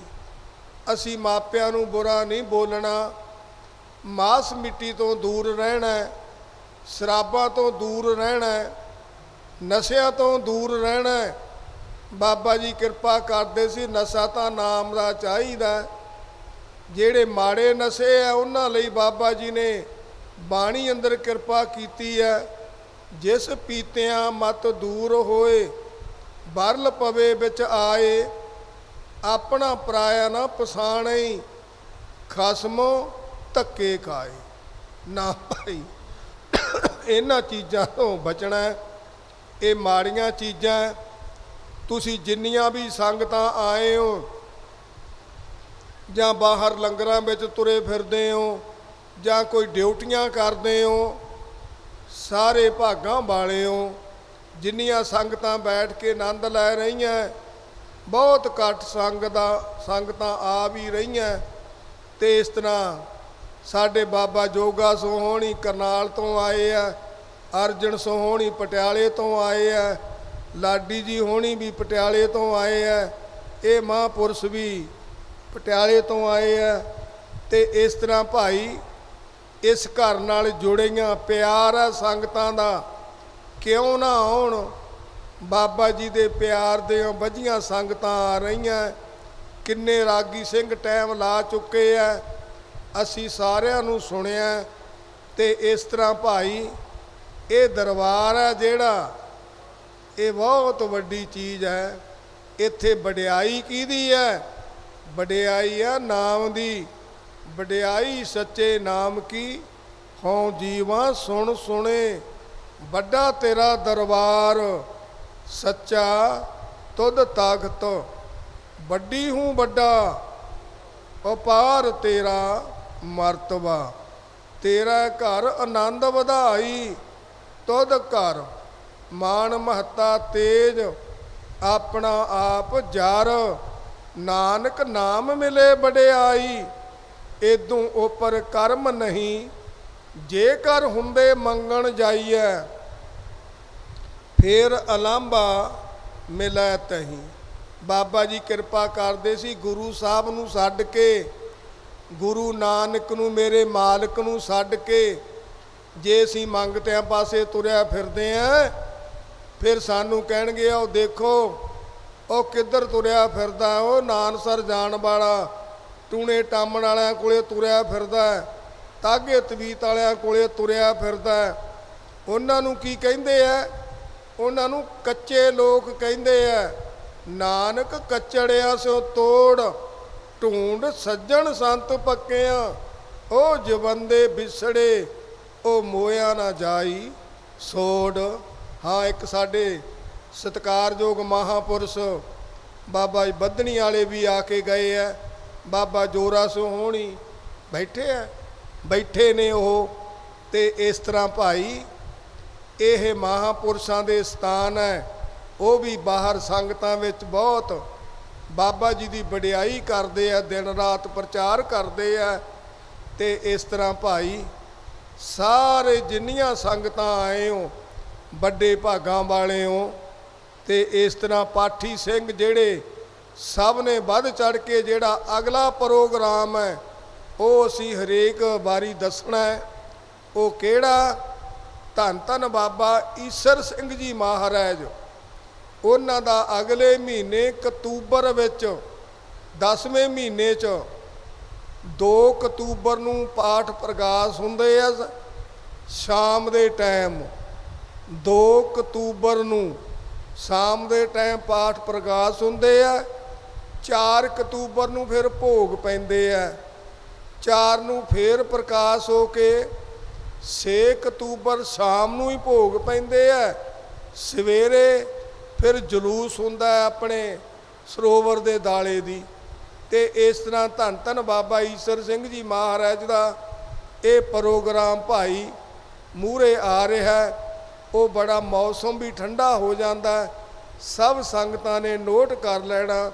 ਅਸੀਂ ਮਾਪਿਆਂ ਨੂੰ ਬੁਰਾ ਨਹੀਂ ਬੋਲਣਾ, ਮਾਸ ਮਿੱਟੀ ਤੋਂ ਦੂਰ ਰਹਿਣਾ, ਸ਼ਰਾਬਾਂ ਤੋਂ ਦੂਰ ਰਹਿਣਾ, ਨਸ਼ਿਆਂ ਤੋਂ ਦੂਰ ਰਹਿਣਾ। ਬਾਬਾ ਜੀ ਕਿਰਪਾ ਕਰਦੇ ਸੀ, ਨਸ਼ਾ ਤਾਂ ਨਾਮ ਦਾ ਚਾਹੀਦਾ। ਜਿਹੜੇ ਮਾੜੇ ਨਸ਼ੇ ਆ ਉਹਨਾਂ ਲਈ ਬਾਬਾ ਜੀ ਨੇ ਬਾਣੀ ਅੰਦਰ ਕਿਰਪਾ ਕੀਤੀ ਹੈ, ਜਿਸ ਪੀਤਿਆਂ ਮਤ ਦੂਰ ਹੋਏ, ਬਰਲ ਪਵੇ ਵਿੱਚ ਆਏ, ਆਪਣਾ ਪਰਾਇਆ ਨਾ ਪਛਾਣਈ, ਖਸਮੋ ਧੱਕੇ ਖਾਏ। ਨਾ ਭਾਈ, ਇਹਨਾਂ ਚੀਜ਼ਾਂ ਤੋਂ ਬਚਣਾ। ਇਹ ਮਾੜੀਆਂ ਚੀਜ਼ਾਂ। ਤੁਸੀਂ ਜਿੰਨੀਆਂ ਵੀ ਸੰਗਤਾਂ ਆਏ ਹੋ, ਜਾਂ ਬਾਹਰ ਲੰਗਰਾਂ ਵਿੱਚ ਤੁਰੇ ਫਿਰਦੇ ਹੋ, ਜਾਂ ਕੋਈ ਡਿਊਟੀਆਂ ਕਰਦੇ ਹੋ, ਸਾਰੇ ਭਾਗਾਂ ਵਾਲੇ ਹੋ। ਜਿੰਨੀਆਂ ਸੰਗਤਾਂ ਬੈਠ ਕੇ ਆਨੰਦ ਲੈ ਰਹੀਆਂ, ਬਹੁਤ ਘੱਟ ਸੰਗਤਾਂ ਆ ਵੀ ਰਹੀਆਂ। ਤੇ ਇਸ ਤਰ੍ਹਾਂ ਸਾਡੇ ਬਾਬਾ ਜੋਗਾ ਸੋਹਣੀ ਕਰਨਾਲ ਤੋਂ ਆਏ ਆ, ਅਰਜਨ ਸੋਹਣੀ ਪਟਿਆਲੇ ਤੋਂ ਆਏ ਆ, ਲਾਡੀ ਜੀ ਹੋਣੀ ਵੀ ਪਟਿਆਲੇ ਤੋਂ ਆਏ ਆ, ਇਹ ਮਹਾਂਪੁਰਸ਼ ਵੀ ਪਟਿਆਲੇ ਤੋਂ ਆਏ ਆ। ਤੇ ਇਸ ਤਰ੍ਹਾਂ ਭਾਈ ਇਸ ਘਰ ਨਾਲ ਜੁੜੀਆਂ ਪਿਆਰ ਆ ਸੰਗਤਾਂ ਦਾ, ਕਿਉਂ ਨਾ ਆਉਣ। ਬਾਬਾ ਜੀ ਦੇ ਪਿਆਰ ਦੀਆਂ ਵਧੀਆਂ ਸੰਗਤਾਂ ਆ ਰਹੀਆਂ। ਕਿੰਨੇ ਰਾਗੀ ਸਿੰਘ ਟਾਈਮ ਲਾ ਚੁੱਕੇ ਆ, ਅਸੀਂ ਸਾਰਿਆਂ ਨੂੰ ਸੁਣਿਆ। ਤੇ ਇਸ ਤਰ੍ਹਾਂ ਭਾਈ ਇਹ ਦਰਬਾਰ ਹੈ ਜਿਹੜਾ, ਇਹ ਬਹੁਤ ਵੱਡੀ ਚੀਜ਼ ਹੈ। ਇੱਥੇ ਵਡਿਆਈ ਕਿਹਦੀ ਹੈ? ਵਡਿਆਈ ਆ ਨਾਮ ਦੀ। ਵਡਿਆਈ ਸੱਚੇ ਨਾਮ ਕੀ, ਹਉ ਜੀਵਾ ਸੁਣ ਸੁਣੇ, ਵੱਡਾ ਤੇਰਾ ਦਰਬਾਰ, ਸੱਚਾ ਤੁਧ ਤਾਕਤ, ਵੱਡੀ ਹੂੰ ਵੱਡਾ, ਅਪਾਰ ਤੇਰਾ ਮਰਤਬਾ, ਤੇਰਾ ਘਰ ਆਨੰਦ ਵਧਾਈ, ਤੁਧ ਘਰ ਮਾਨ ਮਹੱਤਾ ਤੇਜ, ਆਪਣਾ ਆਪ ਜਰ, ਨਾਨਕ ਨਾਮ ਮਿਲੇ ਵਡਿਆਈ, ਇਦੋਂ ਉੱਪਰ ਕਰਮ ਨਹੀਂ, ਜੇਕਰ ਹੁੰਦੇ ਮੰਗਣ ਜਾਈਐ, ਫਿਰ ਅਲਾਂਭਾ ਮਿਲੈ ਤਹੀਂ। ਬਾਬਾ ਜੀ ਕਿਰਪਾ ਕਰਦੇ ਸੀ, ਗੁਰੂ ਸਾਹਿਬ ਨੂੰ ਛੱਡ ਕੇ, ਗੁਰੂ ਨਾਨਕ ਨੂੰ, ਮੇਰੇ ਮਾਲਕ ਨੂੰ ਛੱਡ ਕੇ ਜੇ ਅਸੀਂ ਮੰਗਤਿਆਂ ਪਾਸੇ ਤੁਰਿਆ ਫਿਰਦੇ ਹਾਂ, ਫਿਰ ਸਾਨੂੰ ਕਹਿਣਗੇ ਉਹ ਦੇਖੋ ਉਹ ਕਿੱਧਰ ਤੁਰਿਆ ਫਿਰਦਾ, ਉਹ ਨਾਨਸਰ ਜਾਣ ਵਾਲਾ ਟੂਣੇ ਟਾਮਣ ਵਾਲਿਆਂ ਕੋਲੇ ਤੁਰਿਆ ਫਿਰਦਾ, ਤਾਗੇ ਤਵੀਤ ਵਾਲਿਆਂ ਕੋਲੇ ਤੁਰਿਆ ਫਿਰਦਾ। ਉਹਨਾਂ ਨੂੰ ਕੀ ਕਹਿੰਦੇ ਆ? ਉਹਨਾਂ ਨੂੰ ਕੱਚੇ ਲੋਕ ਕਹਿੰਦੇ ਆ। ਨਾਨਕ ਕੱਚੜਿਆਂ ਸਿਓ ਤੋੜ, ਢੂੰਡ ਸੱਜਣ ਸੰਤ ਪੱਕਿਆਂ, ਉਹ ਜਵੰਦੇ ਵਿਛੜੇ, ਉਹ ਮੋਇਆ ਨਾ ਜਾਈ ਸੋੜ। ਹਾਂ, ਇੱਕ ਸਾਡੇ ਸਤਿਕਾਰਯੋਗ ਮਹਾਂਪੁਰਸ਼ ਬਾਬਾ ਜੀ ਬੱਧਣੀ ਵਾਲੇ ਵੀ ਆ ਕੇ ਗਏ ਆ। ਬਾਬਾ ਜੋਰਾ ਸੋਹਣੀ ਬੈਠੇ ਨੇ ਉਹ। ਤੇ ਇਸ ਤਰ੍ਹਾਂ ਭਾਈ ਇਹ ਮਹਾਂਪੁਰਸ਼ਾਂ ਦੇ ਸਥਾਨ ਹੈ। ਉਹ ਵੀ ਬਾਹਰ ਸੰਗਤਾਂ ਵਿੱਚ ਬਹੁਤ ਬਾਬਾ ਜੀ ਦੀ ਵਡਿਆਈ ਕਰਦੇ ਆ, ਦਿਨ ਰਾਤ ਪ੍ਰਚਾਰ ਕਰਦੇ ਆ। ਤੇ ਇਸ ਤਰ੍ਹਾਂ ਭਾਈ ਸਾਰੇ ਜਿੰਨੀਆਂ ਸੰਗਤਾਂ ਆਏ ਹੋ, ਵੱਡੇ ਭਾਗਾਂ ਵਾਲੇ ਹੋ। ਤੇ ਇਸ ਤਰ੍ਹਾਂ ਪਾਠੀ ਸਿੰਘ ਜਿਹੜੇ ਸਭ ਨੇ ਵੱਧ ਚੜ ਕੇ, ਜਿਹੜਾ ਅਗਲਾ ਪ੍ਰੋਗਰਾਮ ਹੈ ਉਹ ਅਸੀਂ ਹਰੇਕ ਵਾਰੀ ਦੱਸਣਾ ਹੈ। ਉਹ ਕਿਹੜਾ? ਧੰਨ ਧੰਨ ਬਾਬਾ ਈਸਰ ਸਿੰਘ ਜੀ ਮਹਾਰਾਜ, ਉਹਨਾਂ ਦਾ ਅਗਲੇ ਮਹੀਨੇ ਅਕਤੂਬਰ ਵਿੱਚ 10ਵੇਂ ਮਹੀਨੇ 'ਚ 2 ਅਕਤੂਬਰ ਨੂੰ ਪਾਠ ਪ੍ਰਕਾਸ਼ ਹੁੰਦੇ ਆ ਸ਼ਾਮ ਦੇ ਟਾਈਮ। 2 ਅਕਤੂਬਰ ਨੂੰ ਸ਼ਾਮ ਦੇ ਟਾਈਮ ਪਾਠ ਪ੍ਰਕਾਸ਼ ਹੁੰਦੇ ਆ। 4 ਅਕਤੂਬਰ ਨੂੰ ਫਿਰ ਭੋਗ ਪੈਂਦੇ ਆ। 4 ਨੂੰ ਫਿਰ ਪ੍ਰਕਾਸ਼ ਹੋ ਕੇ 6 ਅਕਤੂਬਰ ਸ਼ਾਮ ਨੂੰ ਹੀ ਭੋਗ ਪੈਂਦੇ ਆ। ਸਵੇਰੇ ਫਿਰ ਜਲੂਸ ਹੁੰਦਾ ਆਪਣੇ ਸਰੋਵਰ ਦੇ ਦਾਲੇ ਦੀ। ਤੇ ਇਸ ਤਰ੍ਹਾਂ ਧੰਨ ਧੰਨ ਬਾਬਾ ਈਸਰ ਸਿੰਘ ਜੀ ਮਹਾਰਾਜ ਦਾ ਇਹ ਪ੍ਰੋਗਰਾਮ ਭਾਈ ਮੂਹਰੇ ਆ ਰਿਹਾ। ਉਹ ਬੜਾ ਮੌਸਮ ਵੀ ਠੰਡਾ ਹੋ ਜਾਂਦਾ। ਸਭ ਸੰਗਤਾਂ ਨੇ ਨੋਟ ਕਰ ਲੈਣਾ।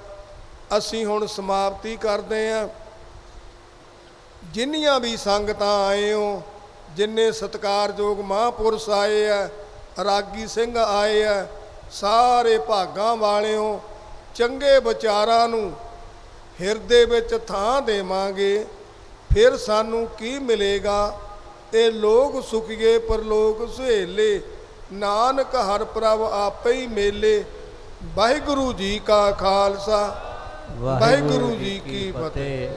ਅਸੀਂ ਹੁਣ ਸਮਾਪਤੀ ਕਰਦੇ ਹਾਂ। ਜਿੰਨੀਆਂ ਵੀ ਸੰਗਤਾਂ ਆਏ ਹੋ, ਜਿੰਨੇ ਸਤਿਕਾਰਯੋਗ ਮਹਾਂਪੁਰਸ਼ ਆਏ ਆ, ਰਾਗੀ ਸਿੰਘ ਆਏ ਆ, ਸਾਰੇ ਭਾਗਾਂ ਵਾਲਿਓ, ਚੰਗੇ ਵਿਚਾਰਾਂ ਨੂੰ ਹਿਰਦੇ ਵਿੱਚ ਥਾਂ ਦੇਵਾਂਗੇ। ਫਿਰ ਸਾਨੂੰ ਕੀ ਮਿਲੇਗਾ? ਇਹ ਲੋਕ ਸੁਖੀਏ ਪਰਲੋਕ ਸੁਹੇਲੇ, ਨਾਨਕ ਹਰਿ ਪ੍ਰਭ ਆਪੇ ਹੀ ਮੇਲੇ। ਵਾਹਿਗੁਰੂ ਜੀ ਕਾ ਖਾਲਸਾ, ਵਾਹਿਗੁਰੂ ਜੀ ਕੀ ਫਤਿਹ।